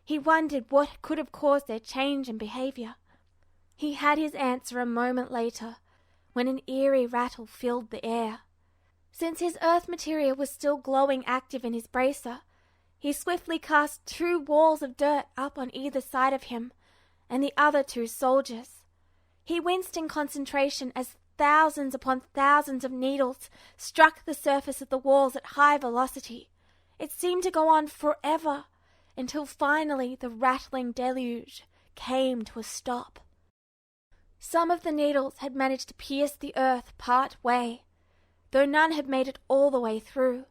he wondered what could have caused their change in behavior. He had his answer a moment later, when an eerie rattle filled the air. Since his earth materia was still glowing active in his bracer, he swiftly cast 2 walls of dirt up on either side of him and the other 2 soldiers. He winced in concentration as thousands upon thousands of needles struck the surface of the walls at high velocity. It seemed to go on forever, until finally the rattling deluge came to a stop. Some of the needles had managed to pierce the earth part way, though none had made it all the way through.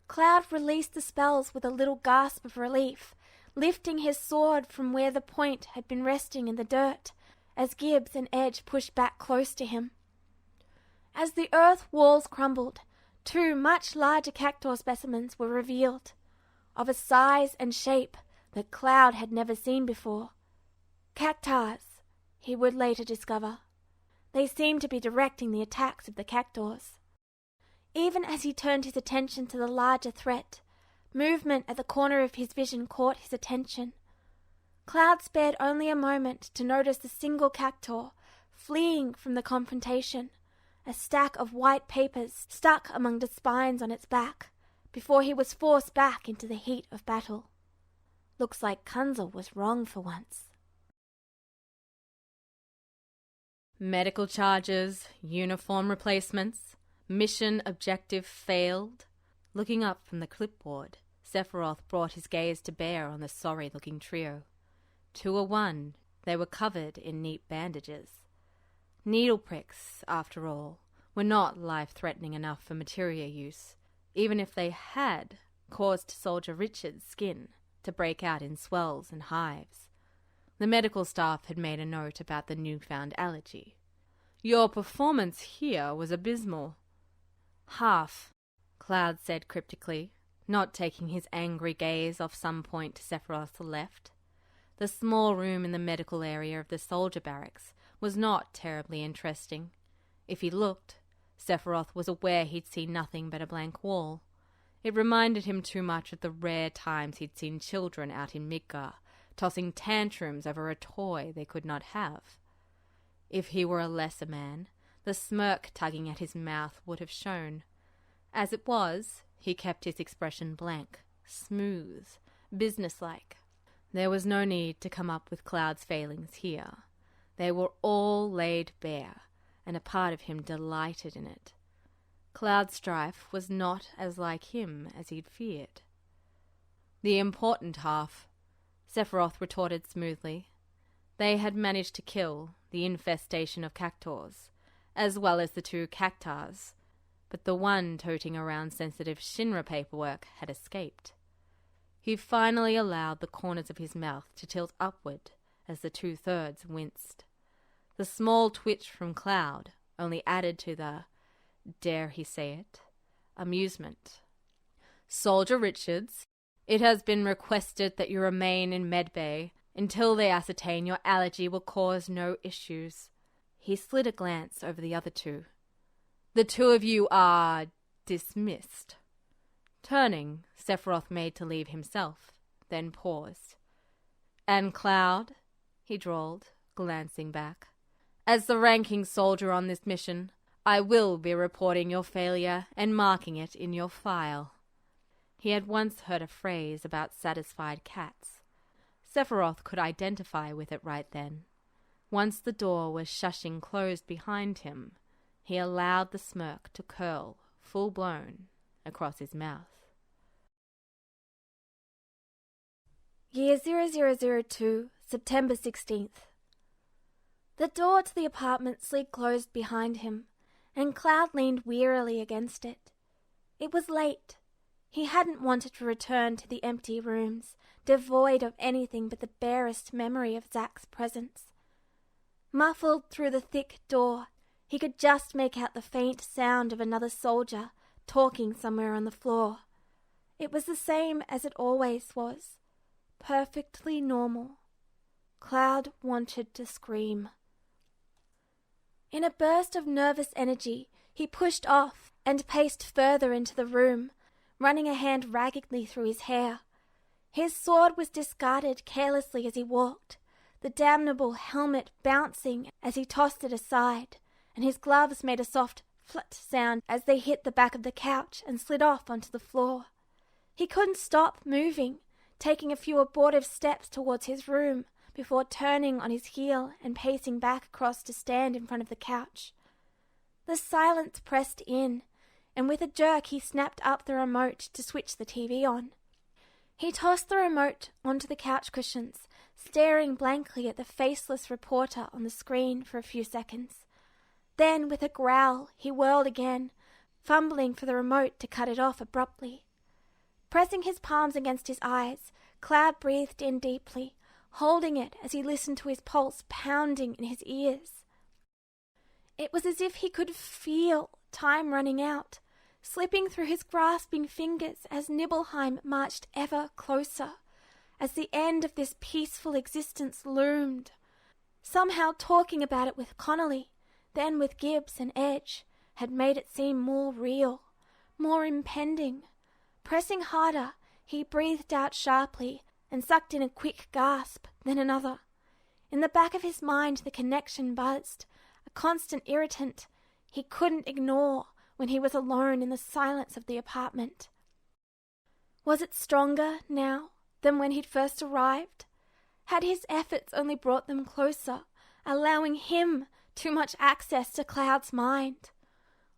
Cloud released the spells with a little gasp of relief, lifting his sword from where the point had been resting in the dirt, as Gibbs and Edge pushed back close to him. As the earth walls crumbled, 2 much larger cactuar specimens were revealed, of a size and shape that Cloud had never seen before. Cactars, he would later discover. They seemed to be directing the attacks of the cactuars. Even as he turned his attention to the larger threat, movement at the corner of his vision caught his attention. Cloud spared only a moment to notice a single cactuar fleeing from the confrontation, a stack of white papers stuck among the spines on its back, before he was forced back into the heat of battle. Looks like Kunzel was wrong for once. Medical charges, uniform replacements, mission objective failed. Looking up from the clipboard, Sephiroth brought his gaze to bear on the sorry-looking trio. 2-1, they were covered in neat bandages. Needle pricks, after all, were not life-threatening enough for materia use, even if they had caused Soldier Richard's skin to break out in swells and hives. The medical staff had made a note about the newfound allergy. "Your performance here was abysmal." "Half," Cloud said cryptically, not taking his angry gaze off some point to Sephiroth's left. The small room in the medical area of the soldier barracks was not terribly interesting. If he looked, Sephiroth was aware he'd seen nothing but a blank wall. It reminded him too much of the rare times he'd seen children out in Midgar, tossing tantrums over a toy they could not have. If he were a lesser man, the smirk tugging at his mouth would have shown. As it was, he kept his expression blank, smooth, businesslike. There was no need to come up with Cloud's failings here. They were all laid bare, and a part of him delighted in it. Cloud's strife was not as like him as he'd feared. "The important half," Sephiroth retorted smoothly. They had managed to kill the infestation of cactuars, as well as the 2 cactars, but the one toting around sensitive Shinra paperwork had escaped. He finally allowed the corners of his mouth to tilt upward as the 2/3 winced. The small twitch from Cloud only added to the, dare he say it, amusement. "Soldier Richards, it has been requested that you remain in Medbay until they ascertain your allergy will cause no issues." He slid a glance over the other 2. "The 2 of you are dismissed." Turning, Sephiroth made to leave himself, then paused. "And Cloud," he drawled, glancing back. "As the ranking soldier on this mission, I will be reporting your failure and marking it in your file." He had once heard a phrase about satisfied cats. Sephiroth could identify with it right then. Once the door was shushing closed behind him, He allowed the smirk to curl, full-blown, across his mouth. Year 0002, September 16th. The door to the apartment slid closed behind him, and Cloud leaned wearily against it. It was late. He hadn't wanted to return to the empty rooms, devoid of anything but the barest memory of Zack's presence. Muffled through the thick door, he could just make out the faint sound of another soldier talking somewhere on the floor. It was the same as it always was. Perfectly normal. Cloud wanted to scream. In a burst of nervous energy, he pushed off and paced further into the room, running a hand raggedly through his hair. His sword was discarded carelessly as he walked, the damnable helmet bouncing as he tossed it aside, and his gloves made a soft flut sound as they hit the back of the couch and slid off onto the floor. He couldn't stop moving, taking a few abortive steps towards his room before turning on his heel and pacing back across to stand in front of the couch. The silence pressed in, and with a jerk he snapped up the remote to switch the TV on. He tossed the remote onto the couch cushions, staring blankly at the faceless reporter on the screen for a few seconds. Then, with a growl, he whirled again, fumbling for the remote to cut it off abruptly. Pressing his palms against his eyes, Cloud breathed in deeply, holding it as he listened to his pulse pounding in his ears. It was as if he could feel time running out, slipping through his grasping fingers as Nibelheim marched ever closer, as the end of this peaceful existence loomed. Somehow talking about it with Connolly, then with Gibbs and Edge, had made it seem more real, more impending. Pressing harder, he breathed out sharply and sucked in a quick gasp, then another. In the back of his mind the connection buzzed, a constant irritant he couldn't ignore when he was alone in the silence of the apartment. Was it stronger now than when he'd first arrived? Had his efforts only brought them closer, allowing him too much access to Cloud's mind?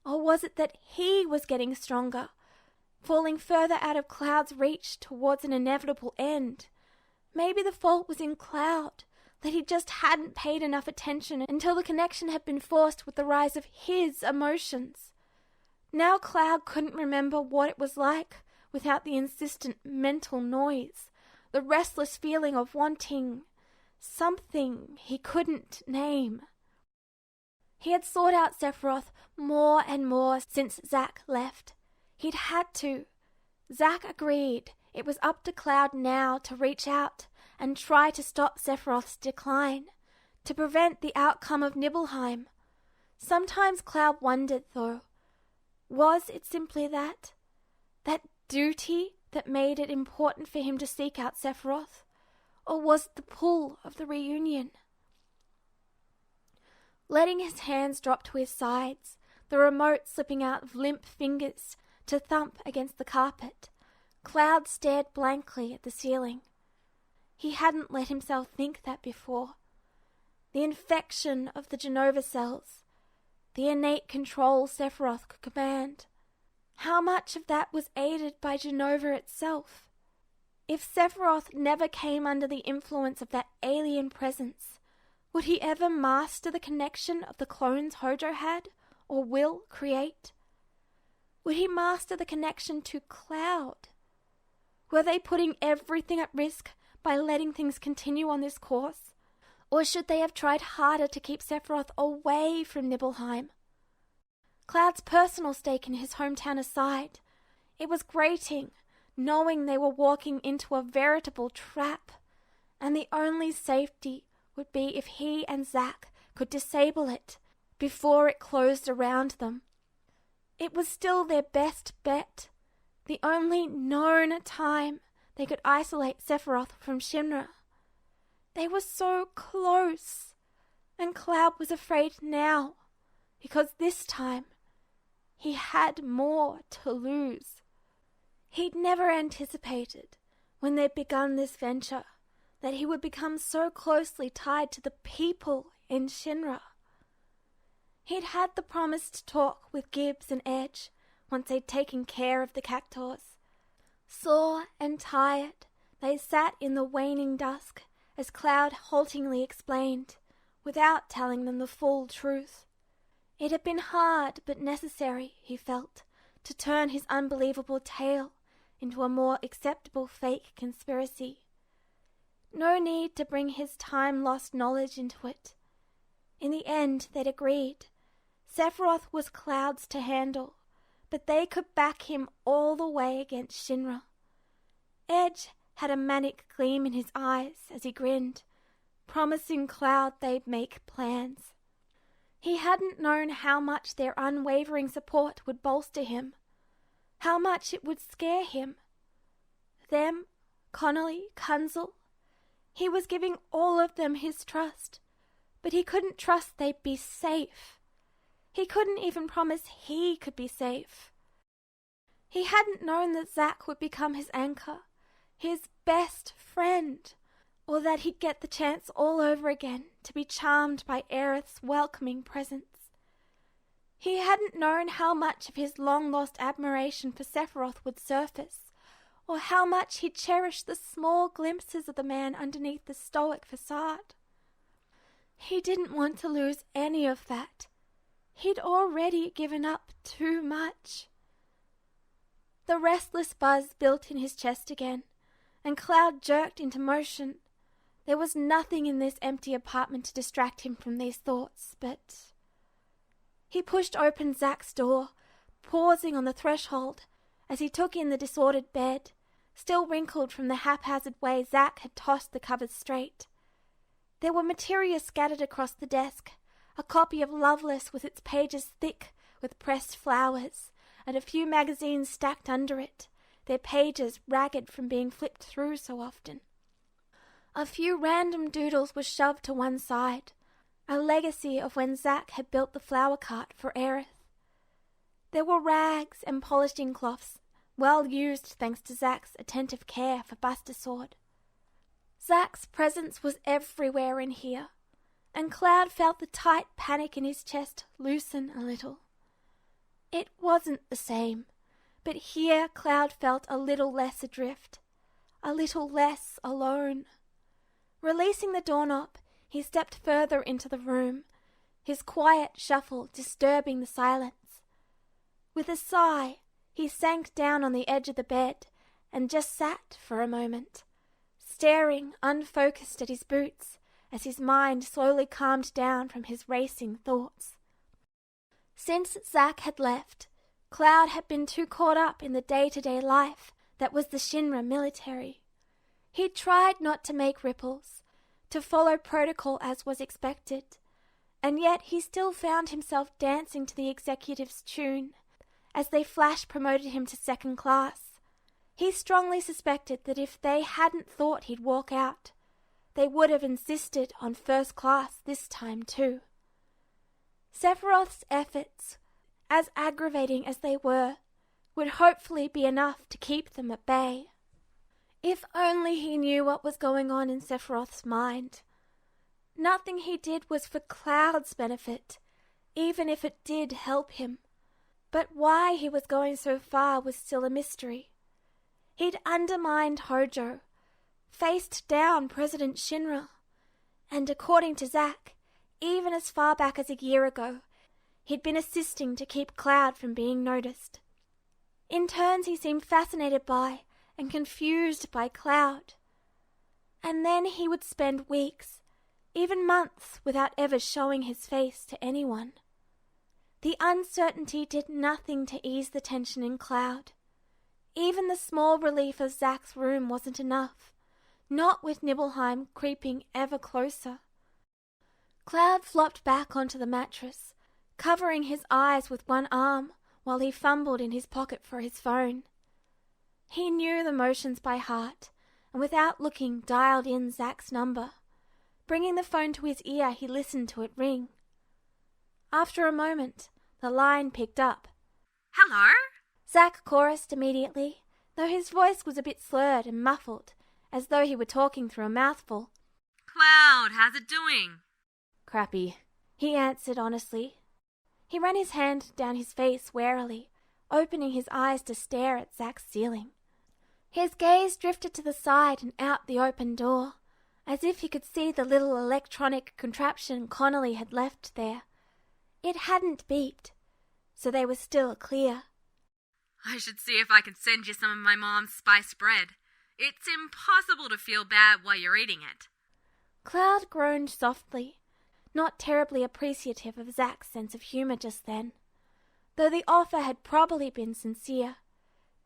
Or was it that he was getting stronger, falling further out of Cloud's reach towards an inevitable end? Maybe the fault was in Cloud, that he just hadn't paid enough attention until the connection had been forced with the rise of his emotions. Now Cloud couldn't remember what it was like without the insistent mental noise, the restless feeling of wanting something he couldn't name. He had sought out Sephiroth more and more since Zack left. He'd had to. Zack agreed it was up to Cloud now to reach out and try to stop Sephiroth's decline, to prevent the outcome of Nibelheim. Sometimes Cloud wondered, though, was it simply that duty that made it important for him to seek out Sephiroth? Or was it the pull of the reunion? Letting his hands drop to his sides, the remote slipping out of limp fingers to thump against the carpet, Cloud stared blankly at the ceiling. He hadn't let himself think that before. The infection of the Genova cells, the innate control Sephiroth could command. How much of that was aided by Genova itself? If Sephiroth never came under the influence of that alien presence, would he ever master the connection of the clones Hojo had, or will create? Would he master the connection to Cloud? Were they putting everything at risk by letting things continue on this course? Or should they have tried harder to keep Sephiroth away from Nibelheim? Cloud's personal stake in his hometown aside, it was grating, knowing they were walking into a veritable trap, and the only safety would be if he and Zack could disable it before it closed around them. It was still their best bet, the only known time they could isolate Sephiroth from Shinra. They were so close, and Cloud was afraid now, because this time he had more to lose. He'd never anticipated, when they'd begun this venture, that he would become so closely tied to the people in Shinra. He'd had the promised talk with Gibbs and Edge once they'd taken care of the cactuars. Sore and tired, they sat in the waning dusk as Cloud haltingly explained, without telling them the full truth. It had been hard but necessary, he felt, to turn his unbelievable tale into a more acceptable fake conspiracy. No need to bring his time-lost knowledge into it. In the end, they'd agreed. Sephiroth was Cloud's to handle, but they could back him all the way against Shinra. Edge had a manic gleam in his eyes as he grinned, promising Cloud they'd make plans. He hadn't known how much their unwavering support would bolster him, how much it would scare him. Them, Connolly, Kunzel, he was giving all of them his trust, but he couldn't trust they'd be safe. He couldn't even promise he could be safe. He hadn't known that Zack would become his anchor, his best friend, or that he'd get the chance all over again to be charmed by Aerith's welcoming presence. He hadn't known how much of his long-lost admiration for Sephiroth would surface, or how much he'd cherish the small glimpses of the man underneath the stoic facade. He didn't want to lose any of that. He'd already given up too much. The restless buzz built in his chest again, and Cloud jerked into motion. There was nothing in this empty apartment to distract him from these thoughts, but... He pushed open Zack's door, pausing on the threshold as he took in the disordered bed, still wrinkled from the haphazard way Zack had tossed the covers straight. There were materia scattered across the desk, a copy of Loveless with its pages thick with pressed flowers, and a few magazines stacked under it, their pages ragged from being flipped through so often. A few random doodles were shoved to one side, a legacy of when Zack had built the flower cart for Aerith. There were rags and polishing cloths, well used thanks to Zack's attentive care for Buster Sword. Zack's presence was everywhere in here, and Cloud felt the tight panic in his chest loosen a little. It wasn't the same, but here Cloud felt a little less adrift, a little less alone. Releasing the doorknob, he stepped further into the room, his quiet shuffle disturbing the silence. With a sigh, he sank down on the edge of the bed and just sat for a moment, staring unfocused at his boots as his mind slowly calmed down from his racing thoughts. Since Zack had left, Cloud had been too caught up in the day-to-day life that was the Shinra military. He'd tried not to make ripples, to follow protocol as was expected, and yet he still found himself dancing to the executive's tune as they flash promoted him to second class. He strongly suspected that if they hadn't thought he'd walk out, they would have insisted on first class this time too. Sephiroth's efforts, as aggravating as they were, would hopefully be enough to keep them at bay. If only he knew what was going on in Sephiroth's mind. Nothing he did was for Cloud's benefit, even if it did help him. But why he was going so far was still a mystery. He'd undermined Hojo, faced down President Shinra, and according to Zack, even as far back as a year ago, he'd been assisting to keep Cloud from being noticed. In turns he seemed fascinated by and confused by Cloud. And then he would spend weeks, even months, without ever showing his face to anyone. The uncertainty did nothing to ease the tension in Cloud. Even the small relief of Zack's room wasn't enough, not with Nibelheim creeping ever closer. Cloud flopped back onto the mattress, covering his eyes with one arm while he fumbled in his pocket for his phone. He knew the motions by heart, and without looking dialed in Zack's number. Bringing the phone to his ear, he listened to it ring. After a moment, the line picked up. "Hello?" Zack chorused immediately, though his voice was a bit slurred and muffled, as though he were talking through a mouthful. "Cloud, how's it doing?" "Crappy," he answered honestly. He ran his hand down his face warily, opening his eyes to stare at Zach's ceiling. His gaze drifted to the side and out the open door, as if he could see the little electronic contraption Connolly had left there. It hadn't beeped, so they were still clear. I should see if I can send you some of my mom's spiced bread. It's impossible to feel bad while you're eating it. Cloud groaned softly, not terribly appreciative of Zach's sense of humor just then. Though the offer had probably been sincere,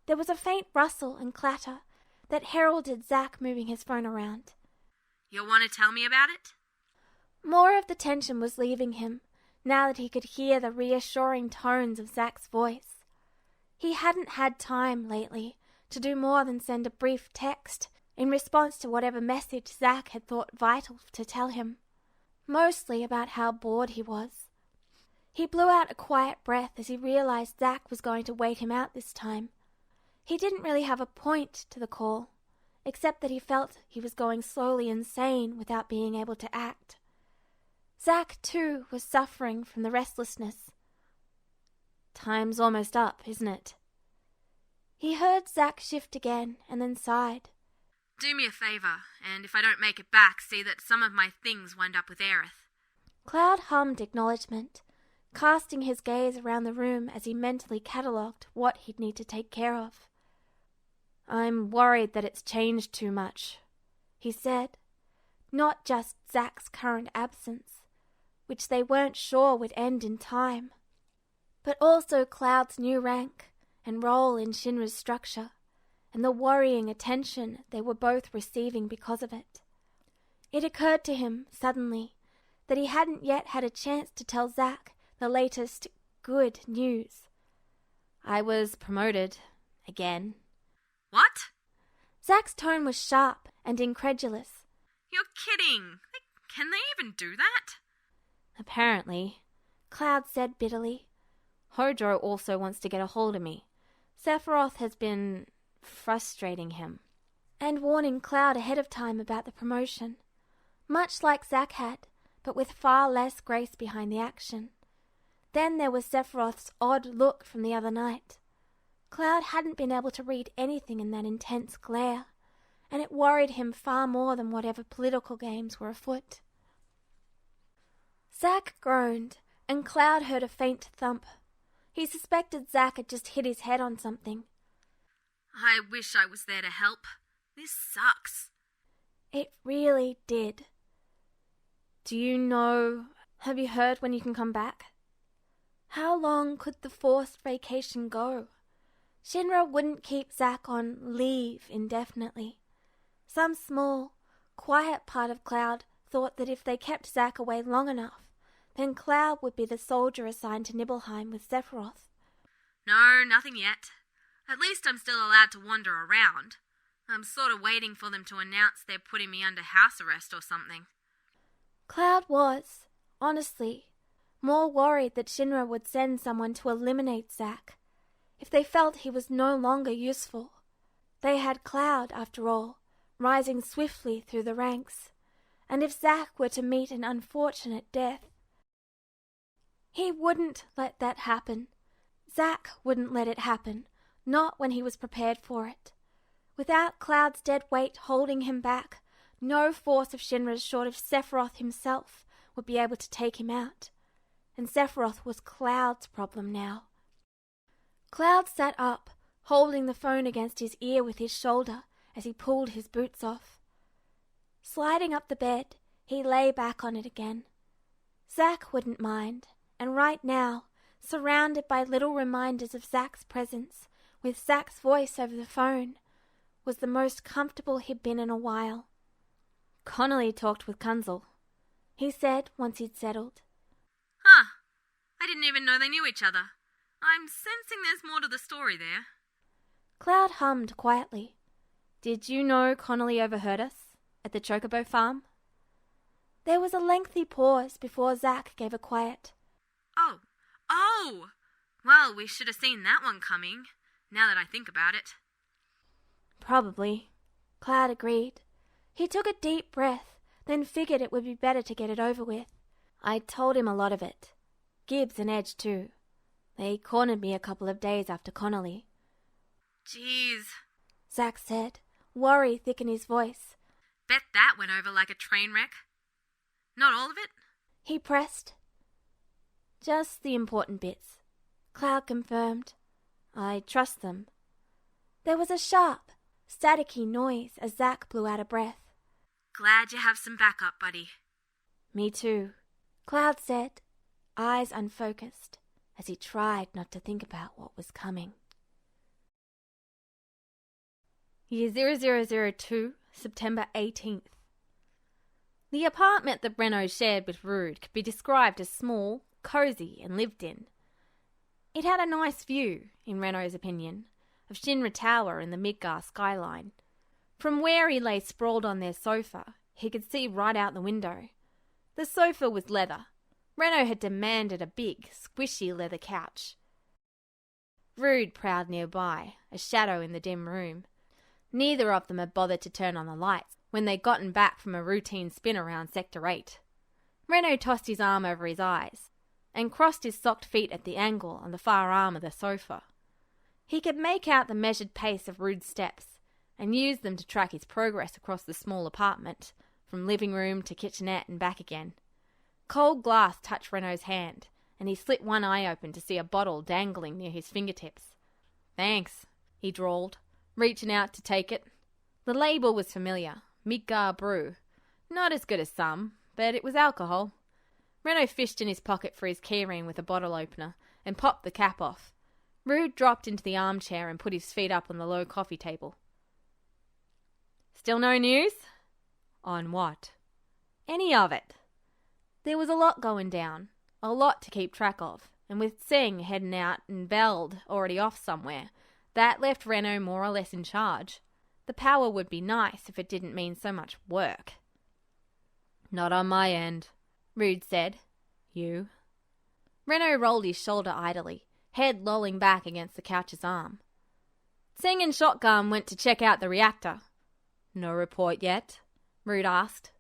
there was a faint rustle and clatter that heralded Zach moving his phone around. You want to tell me about it? More of the tension was leaving him, now that he could hear the reassuring tones of Zach's voice. He hadn't had time lately to do more than send a brief text in response to whatever message Zach had thought vital to tell him, mostly about how bored he was. He blew out a quiet breath as he realized Zach was going to wait him out this time. He didn't really have a point to the call, except that he felt he was going slowly insane without being able to act. Zach, too, was suffering from the restlessness. Time's almost up, isn't it? He heard Zach shift again and then sighed. Do me a favour, and if I don't make it back, see that some of my things wind up with Aerith. Cloud hummed acknowledgement, casting his gaze around the room as he mentally catalogued what he'd need to take care of. I'm worried that it's changed too much, he said. Not just Zach's current absence, which they weren't sure would end in time, but also Cloud's new rank and role in Shinra's structure, and the worrying attention they were both receiving because of it. It occurred to him, suddenly, that he hadn't yet had a chance to tell Zach the latest good news. I was promoted. Again. What? Zach's tone was sharp and incredulous. You're kidding. Can they even do that? Apparently, Cloud said bitterly. Hojo also wants to get a hold of me. Sephiroth has been frustrating him. And warning Cloud ahead of time about the promotion. Much like Zach had, but with far less grace behind the action. Then there was Sephiroth's odd look from the other night. Cloud hadn't been able to read anything in that intense glare, and it worried him far more than whatever political games were afoot. Zach groaned, and Cloud heard a faint thump. He suspected Zach had just hit his head on something. I wish I was there to help. This sucks. It really did. Do you know... Have you heard when you can come back? How long could the forced vacation go? Shinra wouldn't keep Zach on leave indefinitely. Some small, quiet part of Cloud thought that if they kept Zach away long enough, then Cloud would be the soldier assigned to Nibelheim with Sephiroth. No, nothing yet. At least I'm still allowed to wander around. I'm sort of waiting for them to announce they're putting me under house arrest or something. Cloud was, honestly, more worried that Shinra would send someone to eliminate Zach if they felt he was no longer useful. They had Cloud, after all, rising swiftly through the ranks, and if Zach were to meet an unfortunate death, he wouldn't let that happen. Zach wouldn't let it happen, not when he was prepared for it. Without Cloud's dead weight holding him back, no force of Shinra's short of Sephiroth himself would be able to take him out. And Sephiroth was Cloud's problem now. Cloud sat up, holding the phone against his ear with his shoulder as he pulled his boots off. Sliding up the bed, he lay back on it again. Zach wouldn't mind, and right now, surrounded by little reminders of Zach's presence, with Zach's voice over the phone, was the most comfortable he'd been in a while. Connolly talked with Kunzel, he said once he'd settled. Huh. I didn't even know they knew each other. I'm sensing there's more to the story there. Cloud hummed quietly. Did you know Connolly overheard us at the Chocobo farm? There was a lengthy pause before Zach gave a quiet. Oh! Well, we should have seen that one coming, now that I think about it. Probably, Cloud agreed. He took a deep breath, then figured it would be better to get it over with. I told him a lot of it. Gibbs and Edge too. They cornered me a couple of days after Connolly. Jeez. Zack said, worry thick in his voice. Bet that went over like a train wreck. Not all of it? He pressed. Just the important bits. Cloud confirmed. I trust them. There was a sharp, staticky noise as Zack blew out a breath. Glad you have some backup, buddy. Me too, Cloud said, eyes unfocused, as he tried not to think about what was coming. Year 0002, September 18th. The apartment that Renault shared with Rude could be described as small, cosy, and lived in. It had a nice view, in Renault's opinion, of Shinra Tower and the Midgar skyline. From where he lay sprawled on their sofa, he could see right out the window. The sofa was leather. Renault had demanded a big, squishy leather couch. Rude prowled nearby, a shadow in the dim room. Neither of them had bothered to turn on the lights when they'd gotten back from a routine spin around Sector 8. Renault tossed his arm over his eyes and crossed his socked feet at the angle on the far arm of the sofa. He could make out the measured pace of Rude's steps and use them to track his progress across the small apartment, from living room to kitchenette and back again. Cold glass touched Renault's hand, and he slit one eye open to see a bottle dangling near his fingertips. "Thanks," he drawled, reaching out to take it. The label was familiar, Midgar Brew. Not as good as some, but it was alcohol. Renault fished in his pocket for his keyring with a bottle opener and popped the cap off. Rude dropped into the armchair and put his feet up on the low coffee table. "Still no news?" "On what?" "Any of it." There was a lot going down, a lot to keep track of, and with Singh heading out and Beld already off somewhere, that left Renault more or less in charge. The power would be nice if it didn't mean so much work. "Not on my end," Rude said. "You?" Renault rolled his shoulder idly, head lolling back against the couch's arm. "Singh and Shotgun went to check out the reactor." "No report yet?" Rude asked.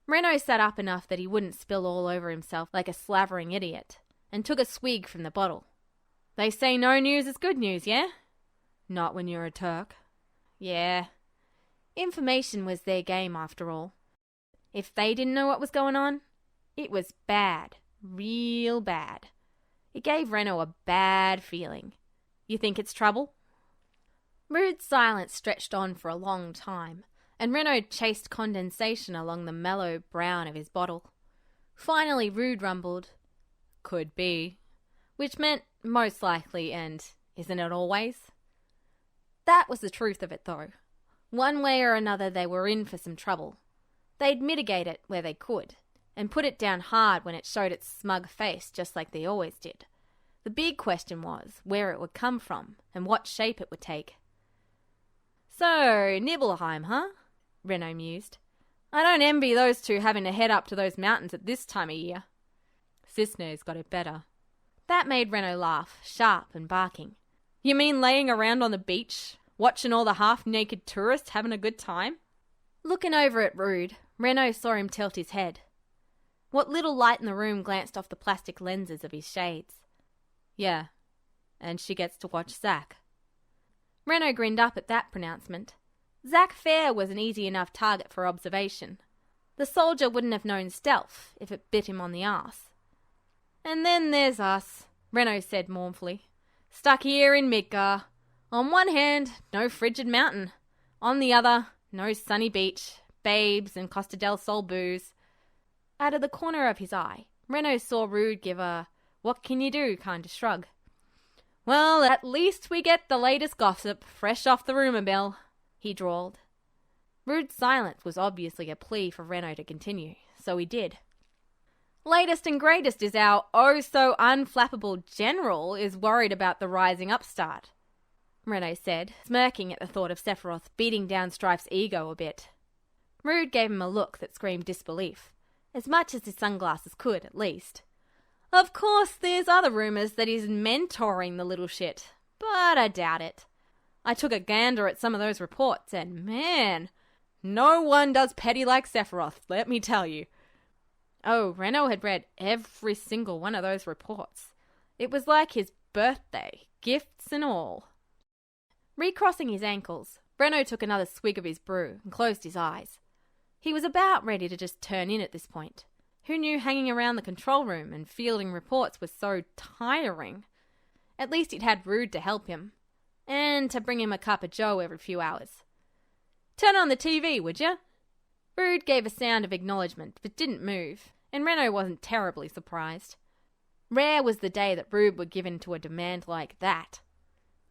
Renault sat up enough that he wouldn't spill all over himself like a slavering idiot, and took a swig from the bottle. "They say no news is good news, yeah?" "Not when you're a Turk." "Yeah." Information was their game, after all. If they didn't know what was going on, it was bad, real bad. It gave Renault a bad feeling. "You think it's trouble?" Rude's silence stretched on for a long time, and Renault chased condensation along the mellow brown of his bottle. Finally Rude rumbled, "Could be," which meant most likely and isn't it always? That was the truth of it, though. One way or another they were in for some trouble. They'd mitigate it where they could, and put it down hard when it showed its smug face just like they always did. The big question was where it would come from and what shape it would take. "So, Nibelheim, huh?" Renault mused. "I don't envy those two having to head up to those mountains at this time of year." "Cisne's got it better." That made Renault laugh, sharp and barking. "You mean laying around on the beach, watching all the half-naked tourists having a good time?" Looking over at Rude, Renault saw him tilt his head. What little light in the room glanced off the plastic lenses of his shades. "Yeah, and she gets to watch Zack." Renault grinned up at that pronouncement. Zack Fair was an easy enough target for observation. The soldier wouldn't have known stealth if it bit him on the arse. "And then there's us," Renault said mournfully. "Stuck here in Midgar. On one hand, no frigid mountain. On the other, no sunny beach, babes and Costa del Sol booze." Out of the corner of his eye, Renault saw Rude give a "what can you do" kind of shrug. "Well, at least we get the latest gossip fresh off the rumour mill," he drawled. Rude's silence was obviously a plea for Renault to continue, so he did. "Latest and greatest is our oh-so-unflappable general is worried about the rising upstart," Renault said, smirking at the thought of Sephiroth beating down Strife's ego a bit. Rude gave him a look that screamed disbelief, as much as his sunglasses could, at least. "Of course, there's other rumours that he's mentoring the little shit, but I doubt it. I took a gander at some of those reports, and man, no one does petty like Sephiroth, let me tell you. Oh, Renault had read every single one of those reports. It was like his birthday, gifts and all. Recrossing his ankles, Renault took another swig of his brew and closed his eyes. He was about ready to just turn in at this point. Who knew hanging around the control room and fielding reports was so tiring? At least he'd had Rude to help him, and to bring him a cup of joe every few hours. "Turn on the TV, would you?" Rude gave a sound of acknowledgement, but didn't move, and Renault wasn't terribly surprised. Rare was the day that Rude would give in to a demand like that.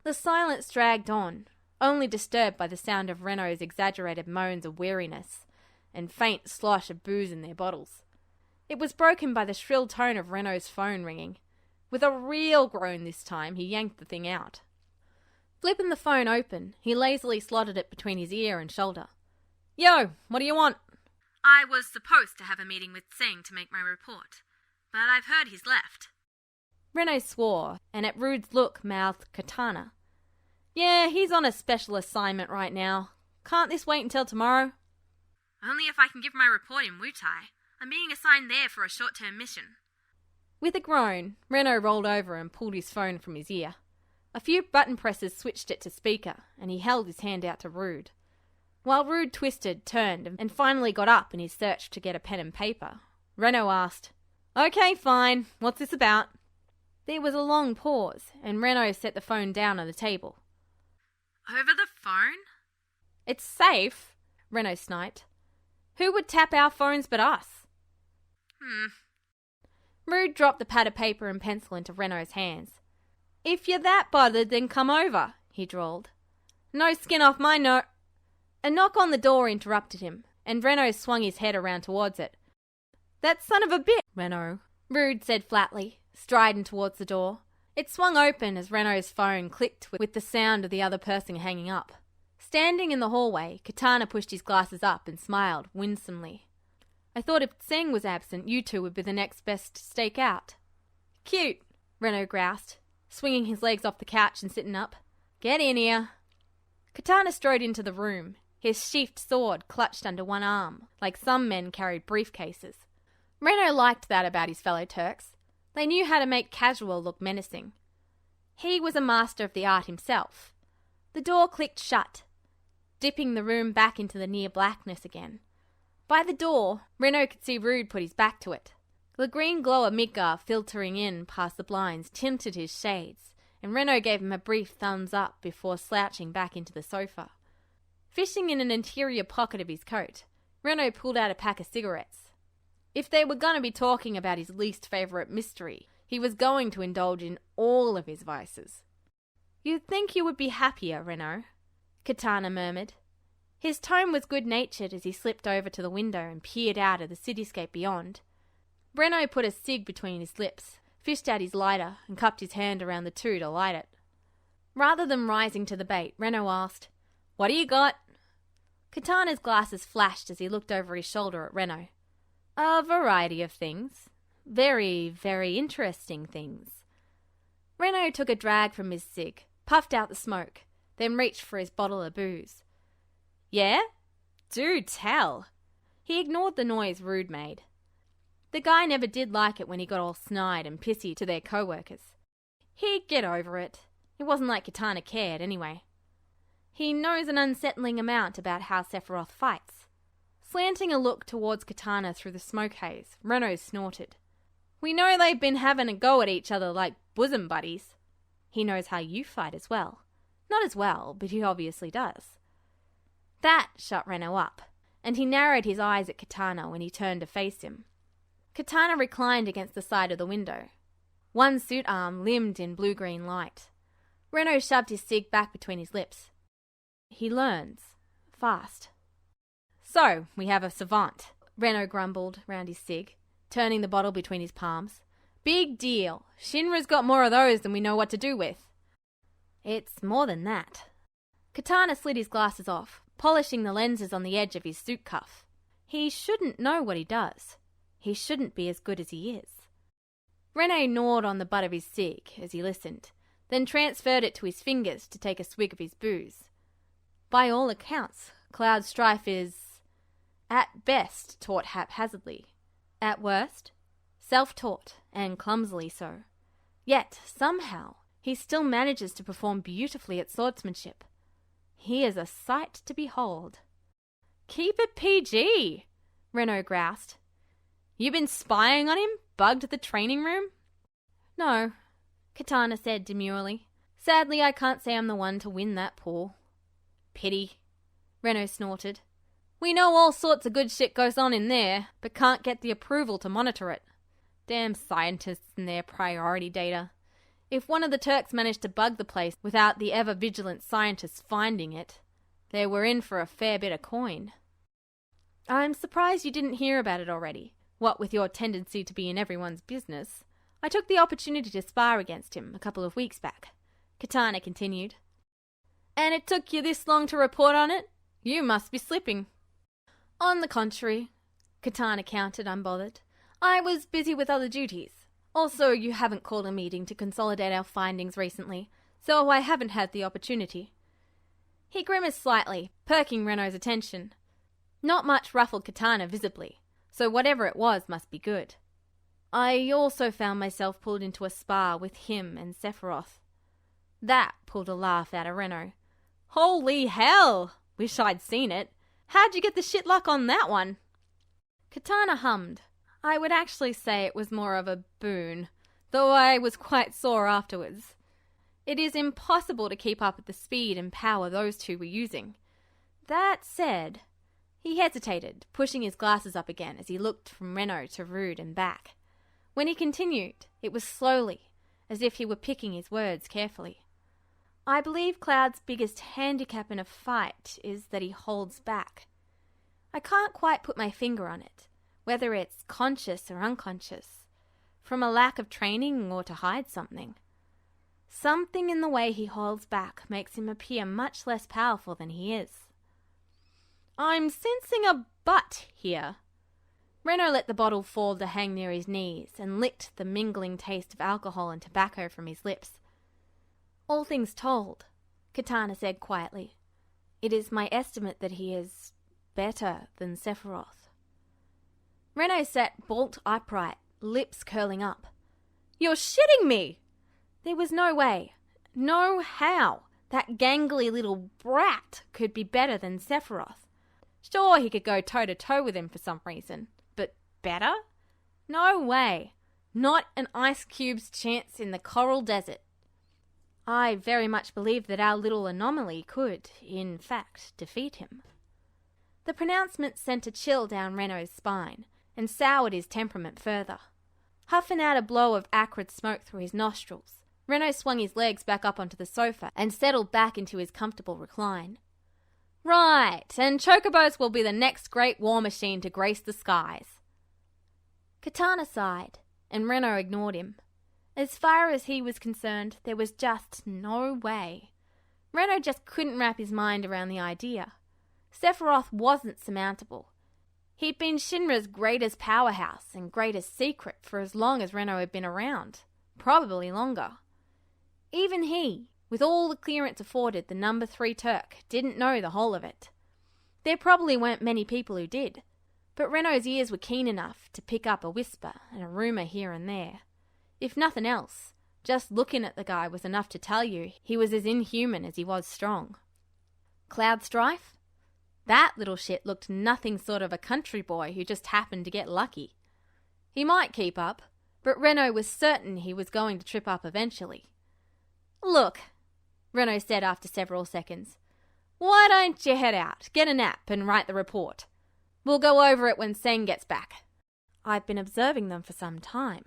The silence dragged on, only disturbed by the sound of Renault's exaggerated moans of weariness and faint slosh of booze in their bottles. It was broken by the shrill tone of Renault's phone ringing. With a real groan this time, he yanked the thing out. Flipping the phone open, he lazily slotted it between his ear and shoulder. "Yo, what do you want?" "I was supposed to have a meeting with Tseng to make my report, but I've heard he's left." Renault swore, and at Rude's look mouthed Katana. "Yeah, he's on a special assignment right now. Can't this wait until tomorrow?" "Only if I can give my report in Wutai. I'm being assigned there for a short-term mission." With a groan, Renault rolled over and pulled his phone from his ear. A few button presses switched it to speaker, and he held his hand out to Rude. While Rude twisted, turned, and finally got up in his search to get a pen and paper, Renault asked, "Okay, fine. What's this about?" There was a long pause, and Renault set the phone down on the table. "Over the phone?" "It's safe," Renault sniped. "Who would tap our phones but us?" Rude dropped the pad of paper and pencil into Renault's hands. "If you're that bothered, then come over," he drawled. "No skin off my no—" A knock on the door interrupted him, and Renault swung his head around towards it. "That son of a bitch, Renault," Rude said flatly, striding towards the door. It swung open as Renault's phone clicked with the sound of the other person hanging up. Standing in the hallway, Katana pushed his glasses up and smiled winsomely. "I thought if Tseng was absent, you two would be the next best stake out." "Cute," Renault groused, swinging his legs off the couch and sitting up. "Get in here." Katana strode into the room, his sheathed sword clutched under one arm, like some men carried briefcases. Renault liked that about his fellow Turks. They knew how to make casual look menacing. He was a master of the art himself. The door clicked shut, dipping the room back into the near blackness again. By the door, Renault could see Rude put his back to it. The green glow of Midgar filtering in past the blinds tinted his shades, and Renault gave him a brief thumbs up before slouching back into the sofa. Fishing in an interior pocket of his coat, Renault pulled out a pack of cigarettes. If they were going to be talking about his least favourite mystery, he was going to indulge in all of his vices. "You'd think you would be happier, Renault," Katana murmured. His tone was good-natured as he slipped over to the window and peered out at the cityscape beyond. Renault put a cig between his lips, fished out his lighter, and cupped his hand around the two to light it. Rather than rising to the bait, Renault asked, "What do you got?" Katana's glasses flashed as he looked over his shoulder at Renault. "A variety of things. Very, very interesting things." Renault took a drag from his cig, puffed out the smoke, then reached for his bottle of booze. "Yeah? Do tell." He ignored the noise Rude made. The guy never did like it when he got all snide and pissy to their co-workers. He'd get over it. It wasn't like Katana cared, anyway. He knows an unsettling amount about how Sephiroth fights. Slanting a look towards Katana through the smoke haze, Renault snorted. "We know they've been having a go at each other like bosom buddies." "He knows how you fight as well." "Not as well, but he obviously does." That shut Renault up, and he narrowed his eyes at Katana when he turned to face him. Katana reclined against the side of the window. One suit arm limned in blue-green light. Renault shoved his cig back between his lips. "He learns. Fast." "So, we have a savant," Renault grumbled round his cig, turning the bottle between his palms. "Big deal. Shinra's got more of those than we know what to do with." "It's more than that." Katana slid his glasses off, polishing the lenses on the edge of his suit cuff. He shouldn't know what he does. He shouldn't be as good as he is. Renault gnawed on the butt of his cig as he listened, then transferred it to his fingers to take a swig of his booze. By all accounts, Cloud Strife is, at best, taught haphazardly. At worst, self-taught and clumsily so. Yet, somehow, he still manages to perform beautifully at swordsmanship. He is a sight to behold. "Keep it PG," Renault groused. "You been spying on him? Bugged the training room?" "No," Katana said demurely. "Sadly, I can't say I'm the one to win that pool." "Pity," Renault snorted. "We know all sorts of good shit goes on in there, but can't get the approval to monitor it. Damn scientists and their priority data. If one of the Turks managed to bug the place without the ever-vigilant scientists finding it, they were in for a fair bit of coin." "I'm surprised you didn't hear about it already. What with your tendency to be in everyone's business. I took the opportunity to spar against him a couple of weeks back," Katana continued. "And it took you this long to report on it? You must be slipping." "On the contrary," Katana countered, unbothered. "I was busy with other duties. Also, you haven't called a meeting to consolidate our findings recently, so I haven't had the opportunity." He grimaced slightly, perking Renault's attention. Not much ruffled Katana visibly, so whatever it was must be good. "I also found myself pulled into a spar with him and Sephiroth." That pulled a laugh out of Renault. "Holy hell! Wish I'd seen it. How'd you get the shit luck on that one?" Katana hummed. "I would actually say it was more of a boon, though I was quite sore afterwards. It is impossible to keep up with the speed and power those two were using. That said..." He hesitated, pushing his glasses up again as he looked from Renault to Rude and back. When he continued, it was slowly, as if he were picking his words carefully. "I believe Cloud's biggest handicap in a fight is that he holds back. I can't quite put my finger on it, whether it's conscious or unconscious, from a lack of training or to hide something. Something in the way he holds back makes him appear much less powerful than he is." "I'm sensing a but here." Renault let the bottle fall to hang near his knees and licked the mingling taste of alcohol and tobacco from his lips. "All things told," Katana said quietly, "it is my estimate that he is better than Sephiroth." Renault sat bolt upright, lips curling up. "You're shitting me!" There was no way, no how, that gangly little brat could be better than Sephiroth. Sure, he could go toe-to-toe with him for some reason, but better? No way. Not an ice cube's chance in the coral desert. I very much believe that our little anomaly could, in fact, defeat him. The pronouncement sent a chill down Renault's spine and soured his temperament further. Huffing out a blow of acrid smoke through his nostrils, Renault swung his legs back up onto the sofa and settled back into his comfortable recline. "Right, and chocobos will be the next great war machine to grace the skies." Katana sighed, and Renault ignored him. As far as he was concerned, there was just no way. Renault just couldn't wrap his mind around the idea. Sephiroth wasn't surmountable. He'd been Shinra's greatest powerhouse and greatest secret for as long as Renault had been around, probably longer. Even he, with all the clearance afforded the number 3 Turk, didn't know the whole of it. There probably weren't many people who did, but Renault's ears were keen enough to pick up a whisper and a rumour here and there. If nothing else, just looking at the guy was enough to tell you he was as inhuman as he was strong. Cloud Strife? That little shit looked nothing sort of a country boy who just happened to get lucky. He might keep up, but Renault was certain he was going to trip up eventually. "Look," Renault said after several seconds, "why don't you head out, get a nap, and write the report? We'll go over it when Seng gets back." "I've been observing them for some time,"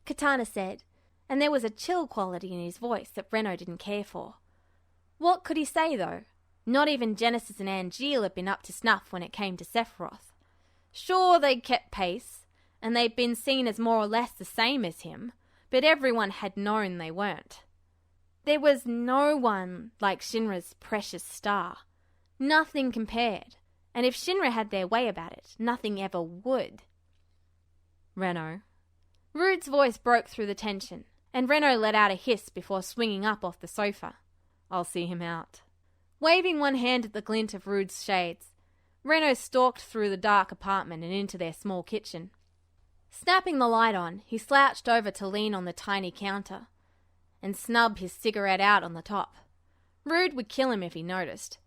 Katana said, and there was a chill quality in his voice that Renault didn't care for. What could he say, though? Not even Genesis and Angeal had been up to snuff when it came to Sephiroth. Sure, they'd kept pace, and they'd been seen as more or less the same as him, but everyone had known they weren't. There was no one like Shinra's precious star. Nothing compared, and if Shinra had their way about it, nothing ever would. "Renault." Rude's voice broke through the tension, and Renault let out a hiss before swinging up off the sofa. "I'll see him out." Waving one hand at the glint of Rude's shades, Renault stalked through the dark apartment and into their small kitchen. Snapping the light on, he slouched over to lean on the tiny counter and snub his cigarette out on the top. Rude would kill him if he noticed.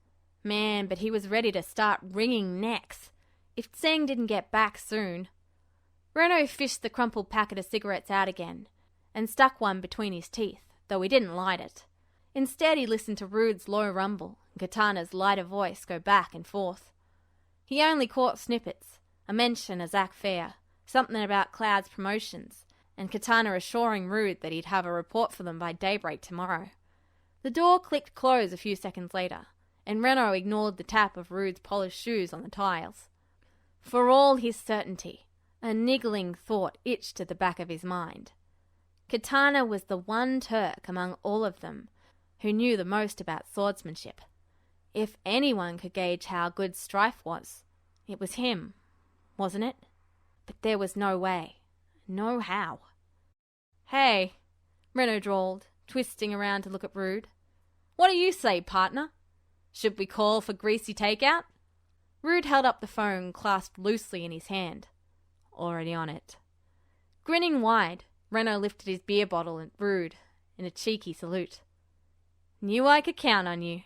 Man, but he was ready to start wringing necks if Tseng didn't get back soon. Renault fished the crumpled packet of cigarettes out again and stuck one between his teeth, though he didn't light it. Instead, he listened to Rude's low rumble and Katana's lighter voice go back and forth. He only caught snippets, a mention of Zach Fair, something about Cloud's promotions, and Katana assuring Rude that he'd have a report for them by daybreak tomorrow. The door clicked close a few seconds later, and Renault ignored the tap of Rude's polished shoes on the tiles. For all his certainty, a niggling thought itched at the back of his mind. Katana was the one Turk among all of them who knew the most about swordsmanship. If anyone could gauge how good strife was, it was him, wasn't it? But there was no way, no how. "Hey," Renault drawled, twisting around to look at Rude. "What do you say, partner? Should we call for greasy takeout?" Rude held up the phone clasped loosely in his hand. Already on it. Grinning wide, Renault lifted his beer bottle at Rude in a cheeky salute. "Knew I could count on you."